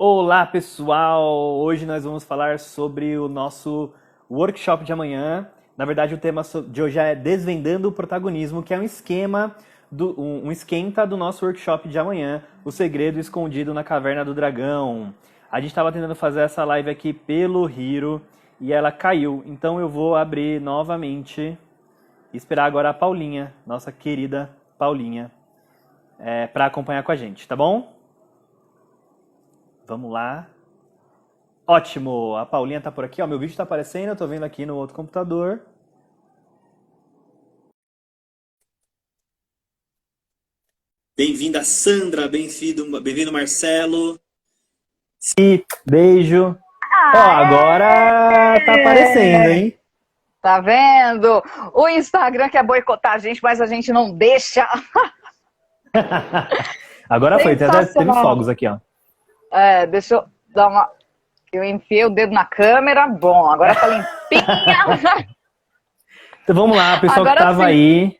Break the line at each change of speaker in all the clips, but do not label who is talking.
Olá, pessoal! Hoje nós vamos falar sobre o nosso workshop de amanhã. Na verdade, o tema de hoje é Desvendando o Protagonismo, que é um esquema, um esquenta do nosso workshop de amanhã, O Segredo Escondido na Caverna do Dragão. A gente estava tentando fazer essa live aqui pelo Hiro e ela caiu. Então eu vou abrir novamente e esperar agora a Paulinha, nossa querida Paulinha, para acompanhar com a gente, tá bom? Vamos lá. Ótimo! A Paulinha tá por aqui, ó. Meu vídeo tá aparecendo, eu tô vendo aqui no outro computador. Bem-vinda, Sandra. Bem-vindo, Marcelo. Sim, beijo. Ó, agora tá aparecendo, hein?
Tá vendo? O Instagram quer boicotar a gente, mas a gente não deixa.
Agora foi, até teve fogos aqui, ó.
Deixa eu dar uma... Eu enfiei o dedo na câmera. Bom, agora tá limpinha.
Então vamos lá, pessoal
agora
que tava
sim.
aí.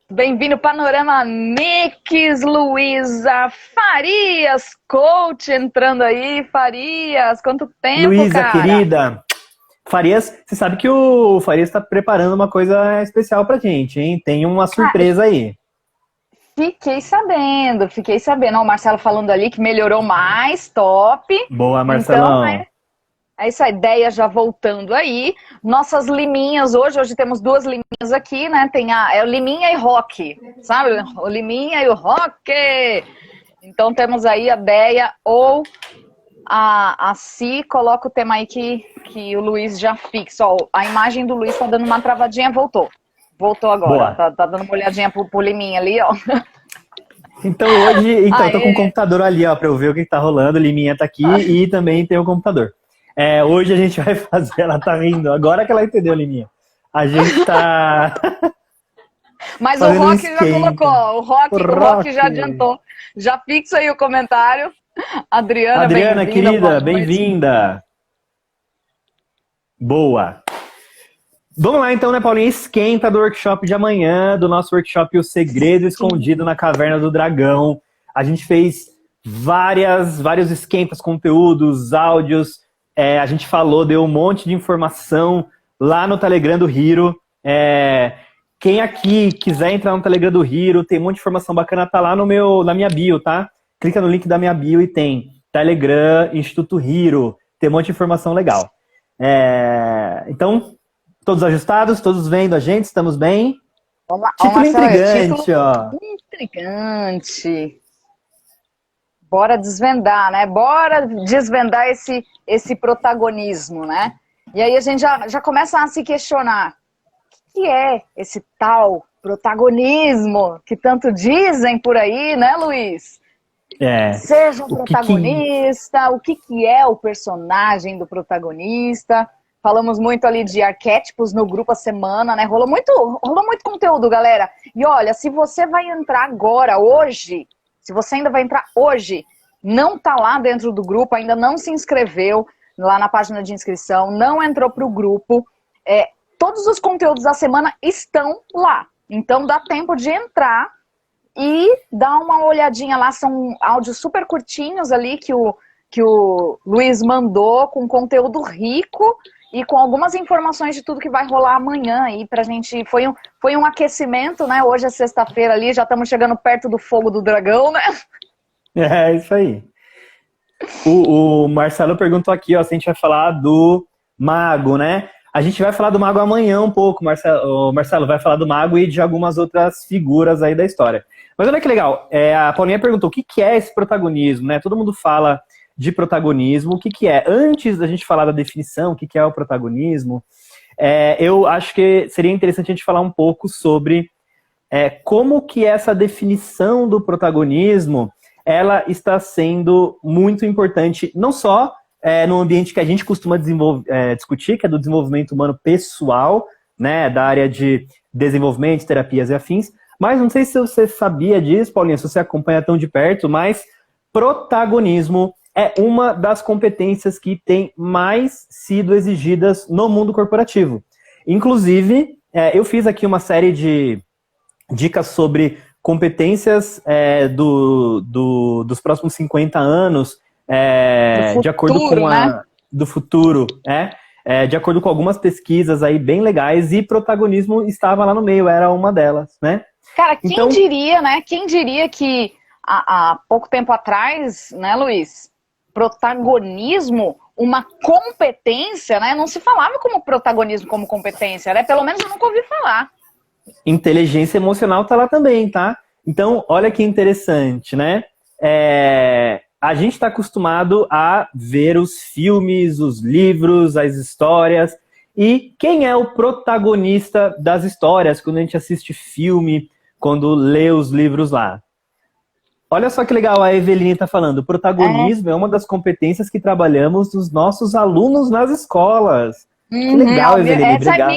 Bem-vindo, Panorama Mix, Luísa Farias, coach entrando aí. Farias, quanto tempo,
Luísa,
cara?
querida. Farias, você sabe que o Farias tá preparando uma coisa especial pra gente, hein? Tem uma surpresa aí.
Fiquei sabendo. Ó, o Marcelo falando ali que melhorou mais, top.
Boa, Marcelão.
Então, essa ideia já voltando aí. Nossas liminhas hoje temos duas liminhas aqui, né? Tem o Liminha e Rock, sabe? O Liminha e o Rock. Então temos aí a Deia ou a Si, coloca o tema aí que o Luiz já fixa. Ó, a imagem do Luiz tá dando uma travadinha, voltou. Voltou agora, tá dando uma olhadinha pro Liminha ali, ó.
Então hoje, eu tô com o computador ali, ó, pra eu ver o que tá rolando. Liminha tá aqui e também tem o computador. Hoje a gente vai fazer, ela tá rindo, agora que ela entendeu, Liminha. A gente tá...
Mas o Rock já colocou, o Rock já adiantou. Já fixa aí o comentário.
Adriana, querida, bem-vinda. Boa. Vamos lá então, né, Paulinha? Esquenta do workshop de amanhã, do nosso workshop O Segredo Escondido na Caverna do Dragão. A gente fez vários esquentas, conteúdos, áudios. A gente falou, deu um monte de informação lá no Telegram do Hiro. Quem aqui quiser entrar no Telegram do Hiro, tem um monte de informação bacana, tá lá na minha bio, tá? Clica no link da minha bio e tem Telegram, Instituto Hiro. Tem um monte de informação legal. Então... Todos ajustados? Todos vendo a gente? Estamos bem? Título intrigante, ó.
Intrigante. Bora desvendar, né? Bora desvendar esse protagonismo, né? E aí a gente já começa a se questionar. O que é esse tal protagonismo que tanto dizem por aí, né, Luiz? Seja um protagonista, o que é o personagem do protagonista? Falamos muito ali de arquétipos no grupo a semana, né? Rolou muito conteúdo, galera. E olha, se você vai entrar agora, hoje, se você ainda vai entrar hoje, não tá lá dentro do grupo, ainda não se inscreveu lá na página de inscrição, não entrou pro grupo, todos os conteúdos da semana estão lá. Então dá tempo de entrar e dar uma olhadinha lá, são áudios super curtinhos ali que o Luiz mandou, com conteúdo rico, e com algumas informações de tudo que vai rolar amanhã aí pra gente. Foi um aquecimento, né? Hoje é sexta-feira ali, já estamos chegando perto do fogo do dragão, né?
Isso aí. O Marcelo perguntou aqui, ó, se a gente vai falar do mago, né? A gente vai falar do mago amanhã um pouco, o Marcelo vai falar do mago e de algumas outras figuras aí da história. Mas olha que legal, a Paulinha perguntou o que é esse protagonismo, né? Todo mundo fala de protagonismo, o que é? Antes da gente falar da definição, o que é o protagonismo, eu acho que seria interessante a gente falar um pouco sobre como que essa definição do protagonismo, ela está sendo muito importante, não só no ambiente que a gente costuma discutir, que é do desenvolvimento humano pessoal, né, da área de desenvolvimento, terapias e afins, mas não sei se você sabia disso, Paulinha, se você acompanha tão de perto, mas protagonismo é uma das competências que tem mais sido exigidas no mundo corporativo. Inclusive, eu fiz aqui uma série de dicas sobre competências dos próximos 50 anos de acordo com
né?
Do futuro, de acordo com algumas pesquisas aí bem legais, e protagonismo estava lá no meio, era uma delas, né?
Cara, quem
Então,
diria, né? Quem diria que há pouco tempo atrás, né, Luiz? Protagonismo, uma competência, né? Não se falava como protagonismo como competência, né? Pelo menos eu nunca ouvi falar.
inteligência emocional tá lá também, tá? Então, olha que interessante, né? A gente está acostumado a ver os filmes, os livros, as histórias. E quem é o protagonista das histórias quando a gente assiste filme, quando lê os livros lá? Olha só que legal, a Eveline está falando. O protagonismo é uma das competências que trabalhamos nos nossos alunos nas escolas. Que legal, Eveline,
Essa é
obrigado.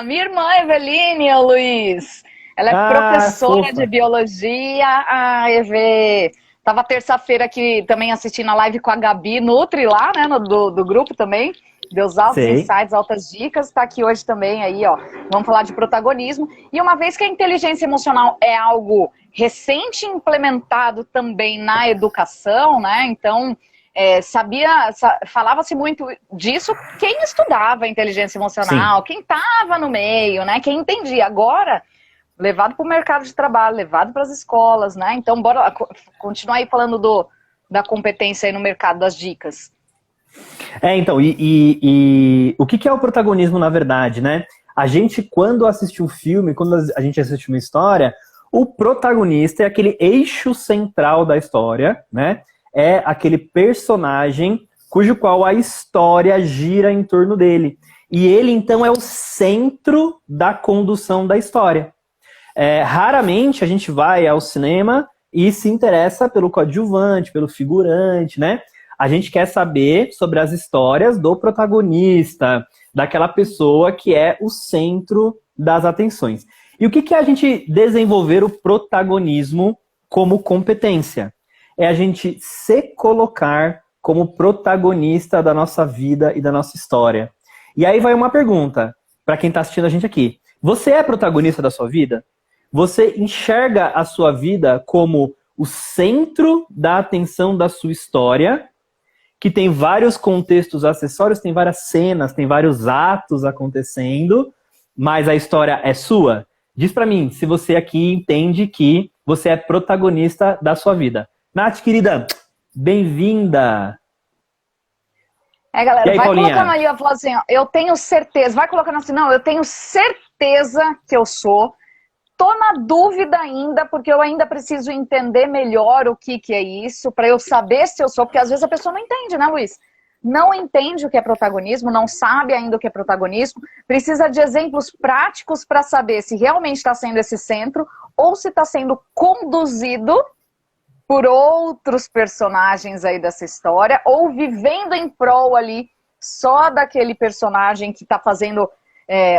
minha irmã Eveline, ô Luiz. Ela é professora
Fofa.
de biologia, a Eve. Tava terça-feira aqui também assistindo a live com a Gabi Nutri lá, né, do grupo também. Deu os altos
Sei.
insights, altas dicas. Tá aqui hoje também aí, ó. Vamos falar de protagonismo. E uma vez que a inteligência emocional é algo recente implementado também na educação, né? Então, falava-se muito disso quem estudava a inteligência emocional, quem estava no meio, né? Quem entendia. Agora, levado para o mercado de trabalho, levado para as escolas, né? Então, bora continuar aí falando da competência aí no mercado das dicas.
Então, o que é o protagonismo, na verdade, né? A gente, quando assiste um filme, quando a gente assiste uma história, o protagonista é aquele eixo central da história, né? É aquele personagem cujo qual a história gira em torno dele. E ele, então, é o centro da condução da história. Raramente a gente vai ao cinema e se interessa pelo coadjuvante, pelo figurante, né? A gente quer saber sobre as histórias do protagonista, daquela pessoa que é o centro das atenções. E o que é a gente desenvolver o protagonismo como competência? É a gente se colocar como protagonista da nossa vida e da nossa história. E aí vai uma pergunta para quem está assistindo a gente aqui. Você é protagonista da sua vida? Você enxerga a sua vida como o centro da atenção da sua história, que tem vários contextos acessórios, tem várias cenas, tem vários atos acontecendo, mas a história é sua? Diz pra mim se você aqui entende que você é protagonista da sua vida. Nath, querida, bem-vinda!
Galera,
aí,
vai
Paulinha?
colocando aí, ó, assim, ó, eu tenho certeza, vai colocando assim, não, eu tenho certeza que eu sou. Tô na dúvida ainda, porque eu ainda preciso entender melhor o que é isso, para eu saber se eu sou, porque às vezes a pessoa não entende, né, Luiz? Não entende o que é protagonismo, não sabe ainda o que é protagonismo, precisa de exemplos práticos para saber se realmente está sendo esse centro ou se está sendo conduzido por outros personagens aí dessa história, ou vivendo em prol ali só daquele personagem que está fazendo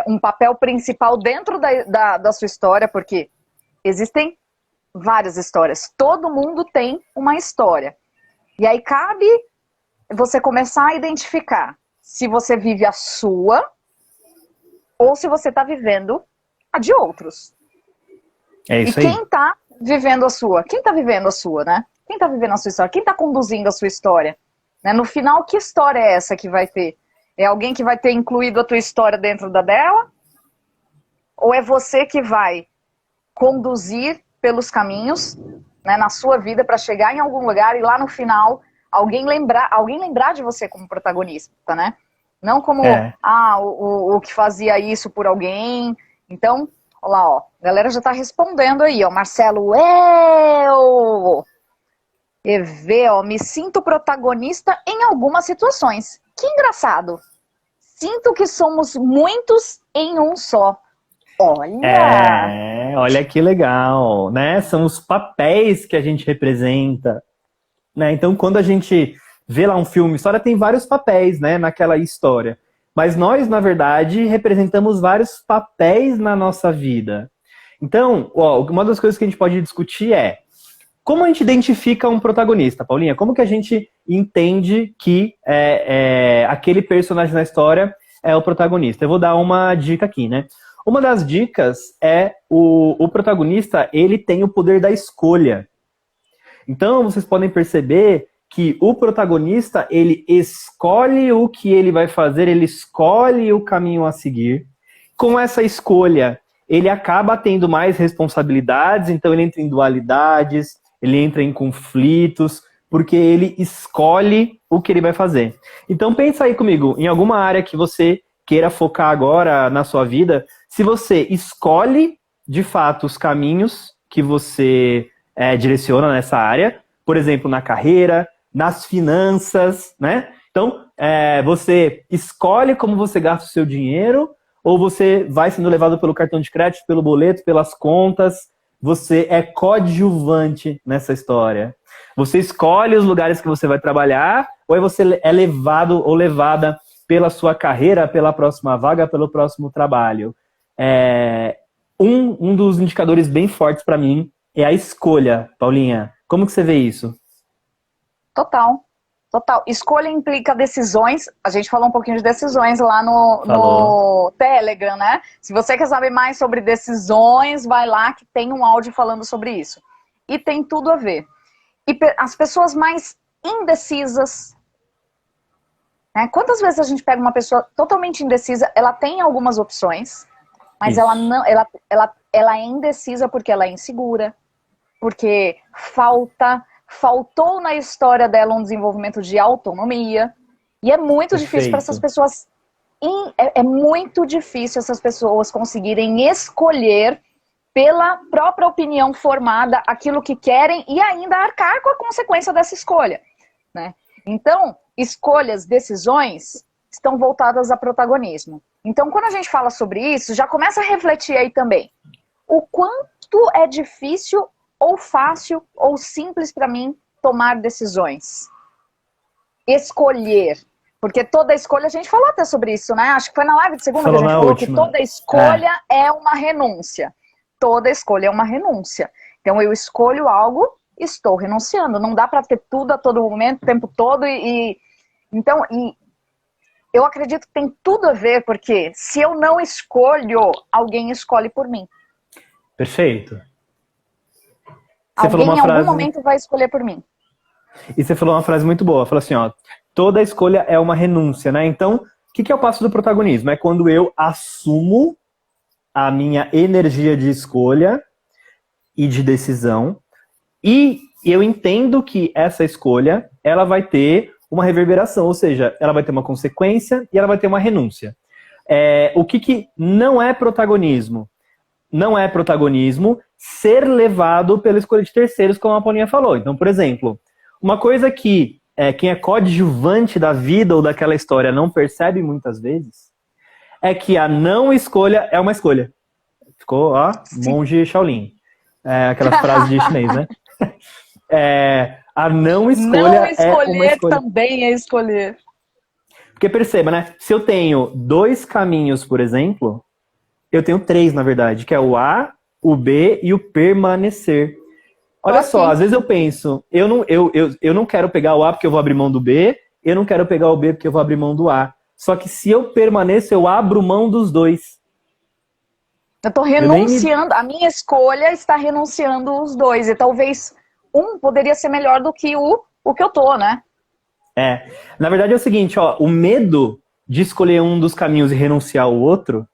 um papel principal dentro da sua história, porque existem várias histórias. Todo mundo tem uma história. E aí cabe você começar a identificar se você vive a sua ou se você está vivendo a de outros.
É isso
aí.
E
quem está vivendo a sua? Quem está vivendo a sua, né? Quem está vivendo a sua história? Quem está conduzindo a sua história? Né? No final, que história é essa que vai ter? É alguém que vai ter incluído a tua história dentro da dela? Ou é você que vai conduzir pelos caminhos, né, na sua vida para chegar em algum lugar e lá no final alguém lembrar de você como protagonista, né? Não como o que fazia isso por alguém. Então, olha lá, ó, a galera já tá respondendo aí, ó, Marcelo, me sinto protagonista em algumas situações. Que engraçado. Sinto que somos muitos em um só. Olha!
Olha que legal, né? São os papéis que a gente representa, né? Então, quando a gente vê lá um filme, história tem vários papéis, né, naquela história. Mas nós, na verdade, representamos vários papéis na nossa vida. Então, uma das coisas que a gente pode discutir é como a gente identifica um protagonista, Paulinha? Como que a gente entende que aquele personagem na história é o protagonista? Eu vou dar uma dica aqui, né? Uma das dicas é o protagonista, ele tem o poder da escolha. Então, vocês podem perceber que o protagonista, ele escolhe o que ele vai fazer, ele escolhe o caminho a seguir. Com essa escolha, ele acaba tendo mais responsabilidades, então ele entra em dualidades, ele entra em conflitos, porque ele escolhe o que ele vai fazer. Então pensa aí comigo, em alguma área que você queira focar agora na sua vida, se você escolhe, de fato, os caminhos que você direciona nessa área, por exemplo, na carreira, nas finanças, né? Então, você escolhe como você gasta o seu dinheiro, ou você vai sendo levado pelo cartão de crédito, pelo boleto, pelas contas, você é coadjuvante nessa história. Você escolhe os lugares que você vai trabalhar, ou aí você é levado ou levada pela sua carreira, pela próxima vaga, pelo próximo trabalho. Um dos indicadores bem fortes para mim é a escolha, Paulinha. Como que você vê isso?
Total. Escolha implica decisões. A gente falou um pouquinho de decisões lá no Telegram, né? Se você quer saber mais sobre decisões, vai lá que tem um áudio falando sobre isso. E tem tudo a ver. E as pessoas mais indecisas, né? Quantas vezes a gente pega uma pessoa totalmente indecisa, ela tem algumas opções, mas
Isso.
ela é indecisa porque ela é insegura, porque faltou na história dela um desenvolvimento de autonomia, e é muito difícil para essas pessoas, é muito difícil essas pessoas conseguirem escolher pela própria opinião formada aquilo que querem e ainda arcar com a consequência dessa escolha, né? Então, escolhas, decisões estão voltadas a protagonismo. Então, quando a gente fala sobre isso, já começa a refletir aí também. O quanto é difícil ou fácil ou simples para mim tomar decisões. Escolher. Porque toda escolha, a gente falou até sobre isso, né? Acho que foi na live de segunda que a gente falou que toda escolha é uma renúncia. Toda escolha é uma renúncia. Então eu escolho algo, estou renunciando. Não dá para ter tudo a todo momento, o tempo todo. Então, eu acredito que tem tudo a ver, porque se eu não escolho, alguém escolhe por mim.
Perfeito.
Alguém em algum momento vai escolher por mim.
E você falou uma frase muito boa. Falou assim, ó, toda escolha é uma renúncia, né? Então, o que é o passo do protagonismo? É quando eu assumo a minha energia de escolha e de decisão, e eu entendo que essa escolha, ela vai ter uma reverberação, ou seja, ela vai ter uma consequência e ela vai ter uma renúncia. O que não é protagonismo? Não é protagonismo ser levado pela escolha de terceiros, como a Paulinha falou. Então, por exemplo, uma coisa que quem é coadjuvante da vida ou daquela história não percebe muitas vezes é que a não escolha é uma escolha. Ficou, ó, monge Shaolin. Aquelas frases de chinês, né? A não escolha é uma escolha.
Também é escolher.
Porque perceba, né? Se eu tenho 2 caminhos, por exemplo, eu tenho 3, na verdade, que é o A, o B e o permanecer. Olha só, às vezes eu penso, eu não quero pegar o A porque eu vou abrir mão do B, eu não quero pegar o B porque eu vou abrir mão do A. Só que se eu permaneço, eu abro mão dos 2.
Eu tô renunciando, a minha escolha está renunciando os 2. E talvez um poderia ser melhor do que o que eu tô, né?
Na verdade é o seguinte, ó, o medo de escolher um dos caminhos e renunciar ao outro,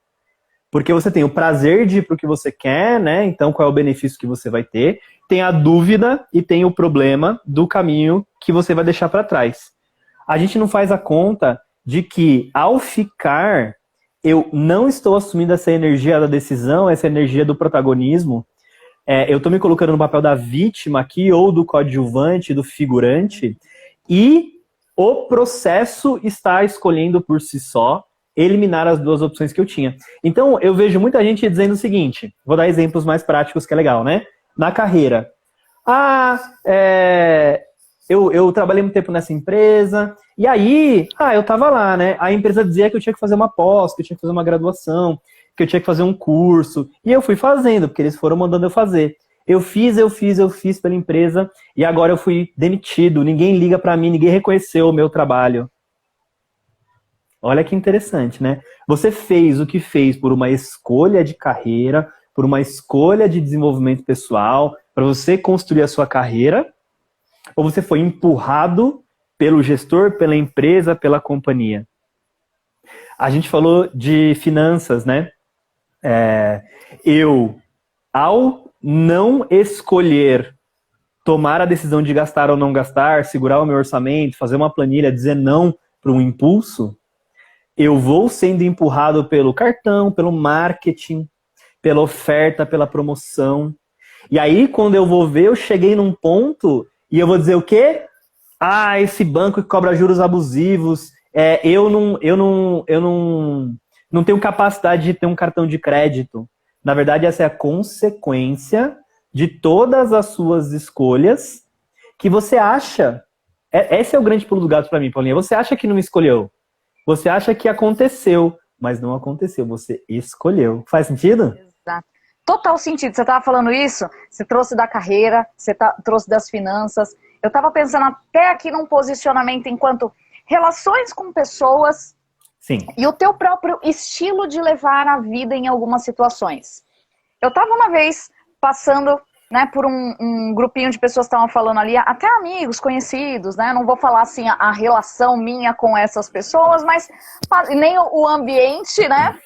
porque você tem o prazer de ir pro que você quer, né? Então qual é o benefício que você vai ter? Tem a dúvida e tem o problema do caminho que você vai deixar para trás. A gente não faz a conta de que ao ficar, eu não estou assumindo essa energia da decisão, essa energia do protagonismo. Eu estou me colocando no papel da vítima aqui, ou do coadjuvante, do figurante, e o processo está escolhendo por si só eliminar as 2 opções que eu tinha. Então, eu vejo muita gente dizendo o seguinte, vou dar exemplos mais práticos que é legal, né? Na carreira. Eu trabalhei muito tempo nessa empresa, e aí, eu tava lá, né? A empresa dizia que eu tinha que fazer uma pós, que eu tinha que fazer uma graduação, que eu tinha que fazer um curso, e eu fui fazendo, porque eles foram mandando eu fazer. Eu fiz pela empresa, e agora eu fui demitido, ninguém liga pra mim, ninguém reconheceu o meu trabalho. Olha que interessante, né? Você fez o que fez por uma escolha de carreira, por uma escolha de desenvolvimento pessoal, para você construir a sua carreira, ou você foi empurrado pelo gestor, pela empresa, pela companhia? A gente falou de finanças, né? Ao não escolher tomar a decisão de gastar ou não gastar, segurar o meu orçamento, fazer uma planilha, dizer não para um impulso, eu vou sendo empurrado pelo cartão, pelo marketing, pela oferta, pela promoção. E aí, quando eu vou ver, eu cheguei num ponto e eu vou dizer o quê? Ah, esse banco que cobra juros abusivos, eu não tenho capacidade de ter um cartão de crédito. Na verdade, essa é a consequência de todas as suas escolhas que você acha. Esse é o grande pulo do gato para mim, Paulinha. Você acha que não escolheu. Você acha que aconteceu, mas não aconteceu. Você escolheu. Faz sentido?
Exato. Total sentido. Você estava falando isso, você trouxe da carreira, trouxe das finanças. Eu estava pensando até aqui num posicionamento enquanto relações com pessoas.
Sim.
E o teu próprio estilo de levar a vida em algumas situações. Eu estava uma vez passando, né, por um grupinho de pessoas que estavam falando ali, até amigos, conhecidos, né? Não vou falar assim a relação minha com essas pessoas, mas nem o ambiente, né?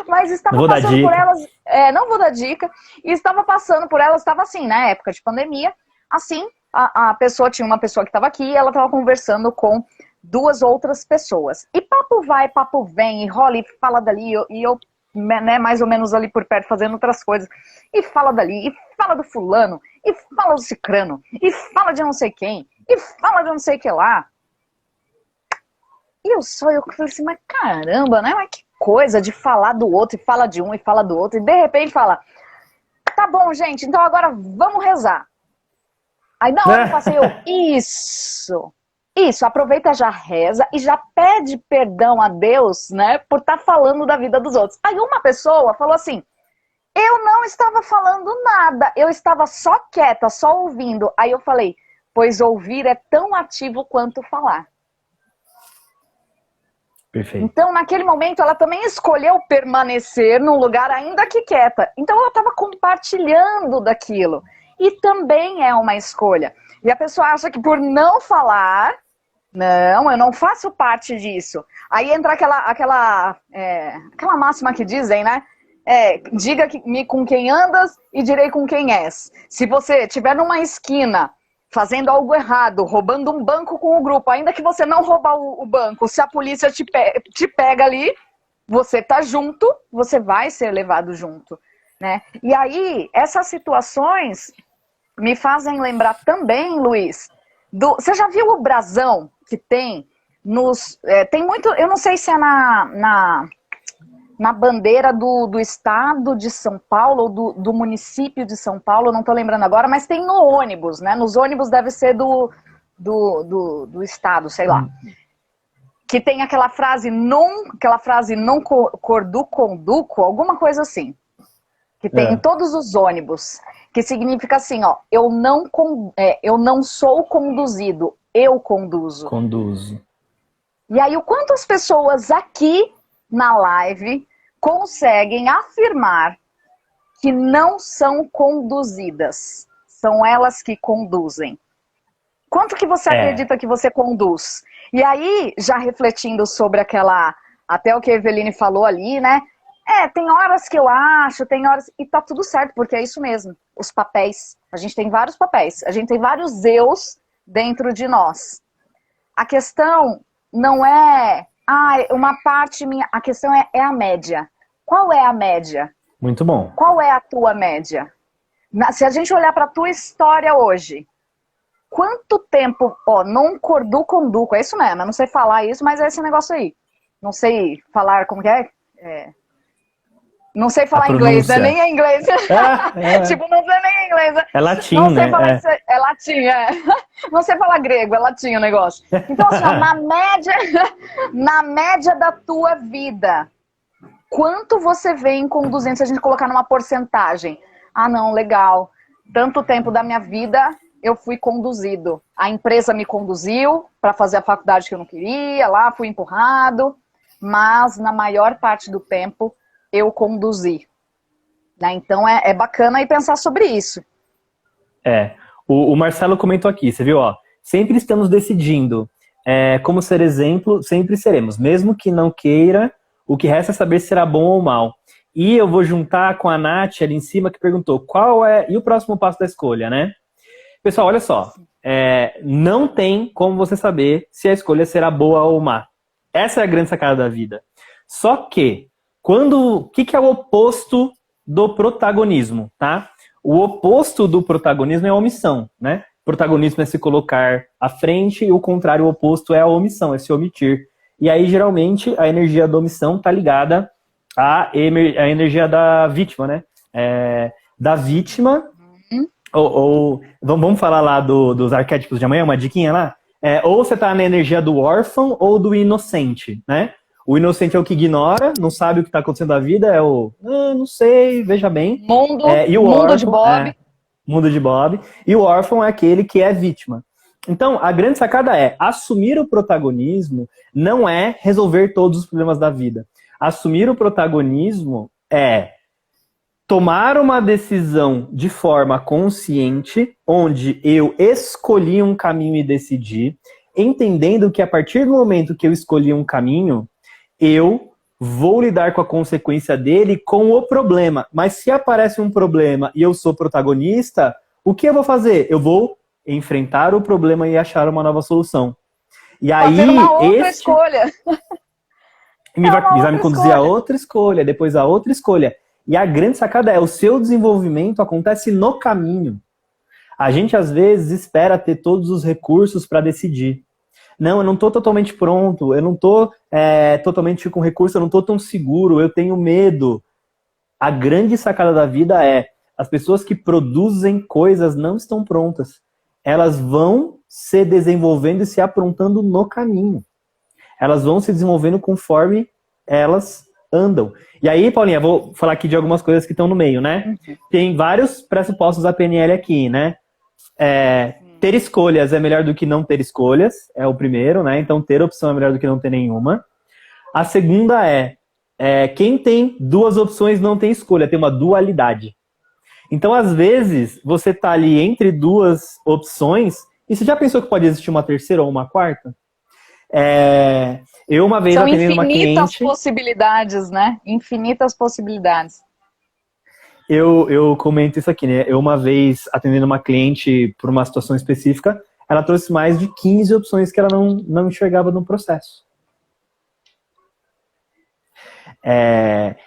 Mas estava passando por elas, não vou dar dica, e estava passando por elas, estava assim, na época de pandemia, assim, a pessoa tinha uma pessoa que estava aqui, e ela estava conversando com 2 outras pessoas. E papo vai, papo vem, e rola e fala dali, e eu, né, mais ou menos ali por perto, fazendo outras coisas. E fala dali, e fala do fulano, e fala do cicrano, e fala de não sei quem, e fala de não sei o que lá. E eu falei assim, mas caramba, né? Mas que coisa de falar do outro, e fala de um, e fala do outro, e de repente fala, tá bom, gente, então agora vamos rezar. Aí na hora eu passei, isso, aproveita, já reza e já pede perdão a Deus, né, por estar falando da vida dos outros. Aí uma pessoa falou assim, eu não estava falando nada, eu estava só quieta, só ouvindo. Aí eu falei, pois ouvir é tão ativo quanto falar.
Perfeito.
Então, naquele momento, ela também escolheu permanecer num lugar ainda que quieta. Então, ela estava compartilhando daquilo. E também é uma escolha. E a pessoa acha que por não falar, não, eu não faço parte disso. Aí entra aquela máxima que dizem, né? Diga-me com quem andas e direi com quem és. Se você estiver numa esquina fazendo algo errado, roubando um banco com o grupo, ainda que você não roubar o banco, se a polícia te pega ali, você tá junto, você vai ser levado junto, né? E aí, essas situações me fazem lembrar também, Luiz, você já viu o brasão que tem tem muito, eu não sei se é na bandeira do estado de São Paulo, ou do município de São Paulo, não estou lembrando agora, mas tem no ônibus, né? Nos ônibus deve ser do estado, sei lá. Que tem aquela frase não cordu conduco, alguma coisa assim. Que tem em todos os ônibus. Que significa assim, ó, eu não sou conduzido, eu conduzo.
Conduzo.
E aí, o quanto as pessoas aqui na live conseguem afirmar que não são conduzidas. São elas que conduzem. Quanto que você acredita que você conduz? E aí, já refletindo sobre até o que a Eveline falou ali, né? Tem horas que eu acho, tem horas... E tá tudo certo, porque é isso mesmo. Os papéis. A gente tem vários papéis. A gente tem vários eus dentro de nós. A questão não é... uma parte minha... A questão é a média. Qual é a média?
Muito bom.
Qual é a tua média? Se a gente olhar para a tua história hoje, quanto tempo... não cordu conduco, é isso mesmo, eu não sei falar isso, mas é esse negócio aí. Não sei falar, como que é? Não sei falar inglês, né? Nem é inglês. Tipo, não sei nem inglês.
É latim,
não sei
né?
Falar isso, é latim, Não sei falar grego, é latim o negócio. Então, assim, ó, na média da tua vida, quanto você vem conduzindo, se a gente colocar numa porcentagem? Não, legal. Tanto tempo da minha vida eu fui conduzido. A empresa me conduziu para fazer a faculdade que eu não queria, lá fui empurrado, mas na maior parte do tempo eu conduzi. Né? Então é bacana aí pensar sobre isso.
O Marcelo comentou aqui, você viu, ó, sempre estamos decidindo como ser exemplo, sempre seremos, mesmo que não queira, o que resta é saber se será bom ou mal. E eu vou juntar com a Nath ali em cima que perguntou e o próximo passo da escolha, né? Pessoal, olha só, não tem como você saber se a escolha será boa ou má. Essa é a grande sacada da vida. Só que, o que é o oposto do protagonismo, tá? O oposto do protagonismo é a omissão, né? Protagonismo é se colocar à frente e o contrário, o oposto é a omissão, é se omitir. E aí, geralmente, a energia da omissão está ligada à energia da vítima, né? Da vítima, vamos falar lá dos arquétipos de amanhã, uma diquinha lá? Ou você está na energia do órfão ou do inocente, né? O inocente é o que ignora, não sabe o que está acontecendo na vida, não sei, veja bem. E o
mundo
órfão,
de Bob.
Mundo de Bob. E o órfão é aquele que é vítima. Então, a grande sacada assumir o protagonismo não é resolver todos os problemas da vida. Assumir o protagonismo é tomar uma decisão de forma consciente, onde eu escolhi um caminho e decidi, entendendo que a partir do momento que eu escolhi um caminho, eu vou lidar com a consequência dele com o problema. Mas se aparece um problema e eu sou protagonista, o que eu vou fazer? Eu vou enfrentar o problema e achar uma nova solução. E aí,
fazer uma outra escolha.
Vai me conduzir a outra escolha, depois a outra escolha. E a grande sacada o seu desenvolvimento acontece no caminho. A gente, às vezes, espera ter todos os recursos para decidir. Não, eu não estou totalmente pronto, eu não estou totalmente com recurso, eu não estou tão seguro, eu tenho medo. A grande sacada da vida as pessoas que produzem coisas não estão prontas. Elas vão se desenvolvendo e se aprontando no caminho. Elas vão se desenvolvendo conforme elas andam. E aí, Paulinha, vou falar aqui de algumas coisas que estão no meio, né? Tem vários pressupostos da PNL aqui, né? Ter escolhas é melhor do que não ter escolhas, é o primeiro, né? Então, ter opção é melhor do que não ter nenhuma. A segunda quem tem duas opções não tem escolha, tem uma dualidade. Então, às vezes, você tá ali entre duas opções, e você já pensou que pode existir uma terceira ou uma quarta? Eu uma vez atendendo uma cliente...
São infinitas possibilidades, né? Infinitas possibilidades.
Eu comento isso aqui, né? Eu uma vez atendendo uma cliente por uma situação específica, ela trouxe mais de 15 opções que ela não enxergava no processo.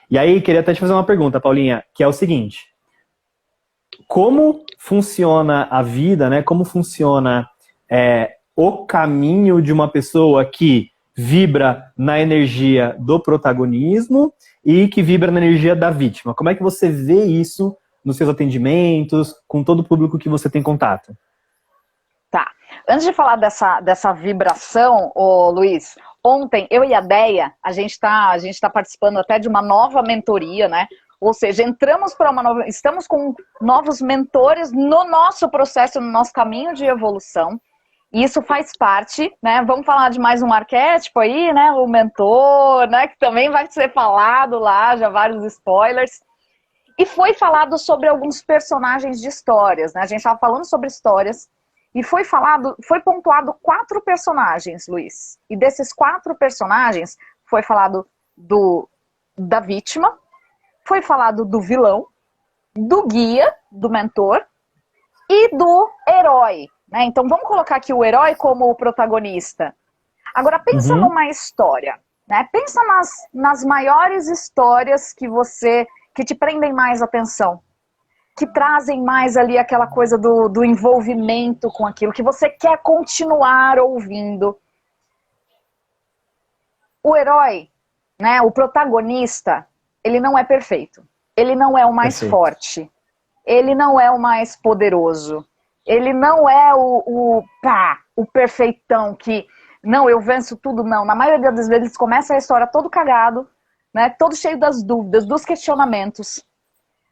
E aí, queria até te fazer uma pergunta, Paulinha, que é o seguinte. Como funciona a vida, né? Como funciona o caminho de uma pessoa que vibra na energia do protagonismo e que vibra na energia da vítima? Como é que você vê isso nos seus atendimentos, com todo o público que você tem contato?
Tá. Antes de falar dessa vibração, Luiz, ontem eu e a Deia, a gente tá participando até de uma nova mentoria, né? Ou seja, estamos com novos mentores no nosso processo, no nosso caminho de evolução. E isso faz parte, né? Vamos falar de mais um arquétipo aí, né? O mentor, né? Que também vai ser falado lá, já vários spoilers. E foi falado sobre alguns personagens de histórias, né? A gente estava falando sobre histórias e foi pontuado 4 personagens, Luiz. E desses 4 personagens foi falado da vítima, foi falado do vilão, do guia, do mentor e do herói. Né? Então vamos colocar aqui o herói como o protagonista. Agora pensa numa história, né? Pensa nas maiores histórias que te prendem mais atenção, que trazem mais ali aquela coisa do envolvimento com aquilo, que você quer continuar ouvindo. O herói, né? O protagonista, ele não é perfeito. Ele não é o mais forte. Ele não é o mais poderoso. Ele não é o perfeitão que, não, eu venço tudo, não. Na maioria das vezes começa a história todo cagado, né? Todo cheio das dúvidas, dos questionamentos.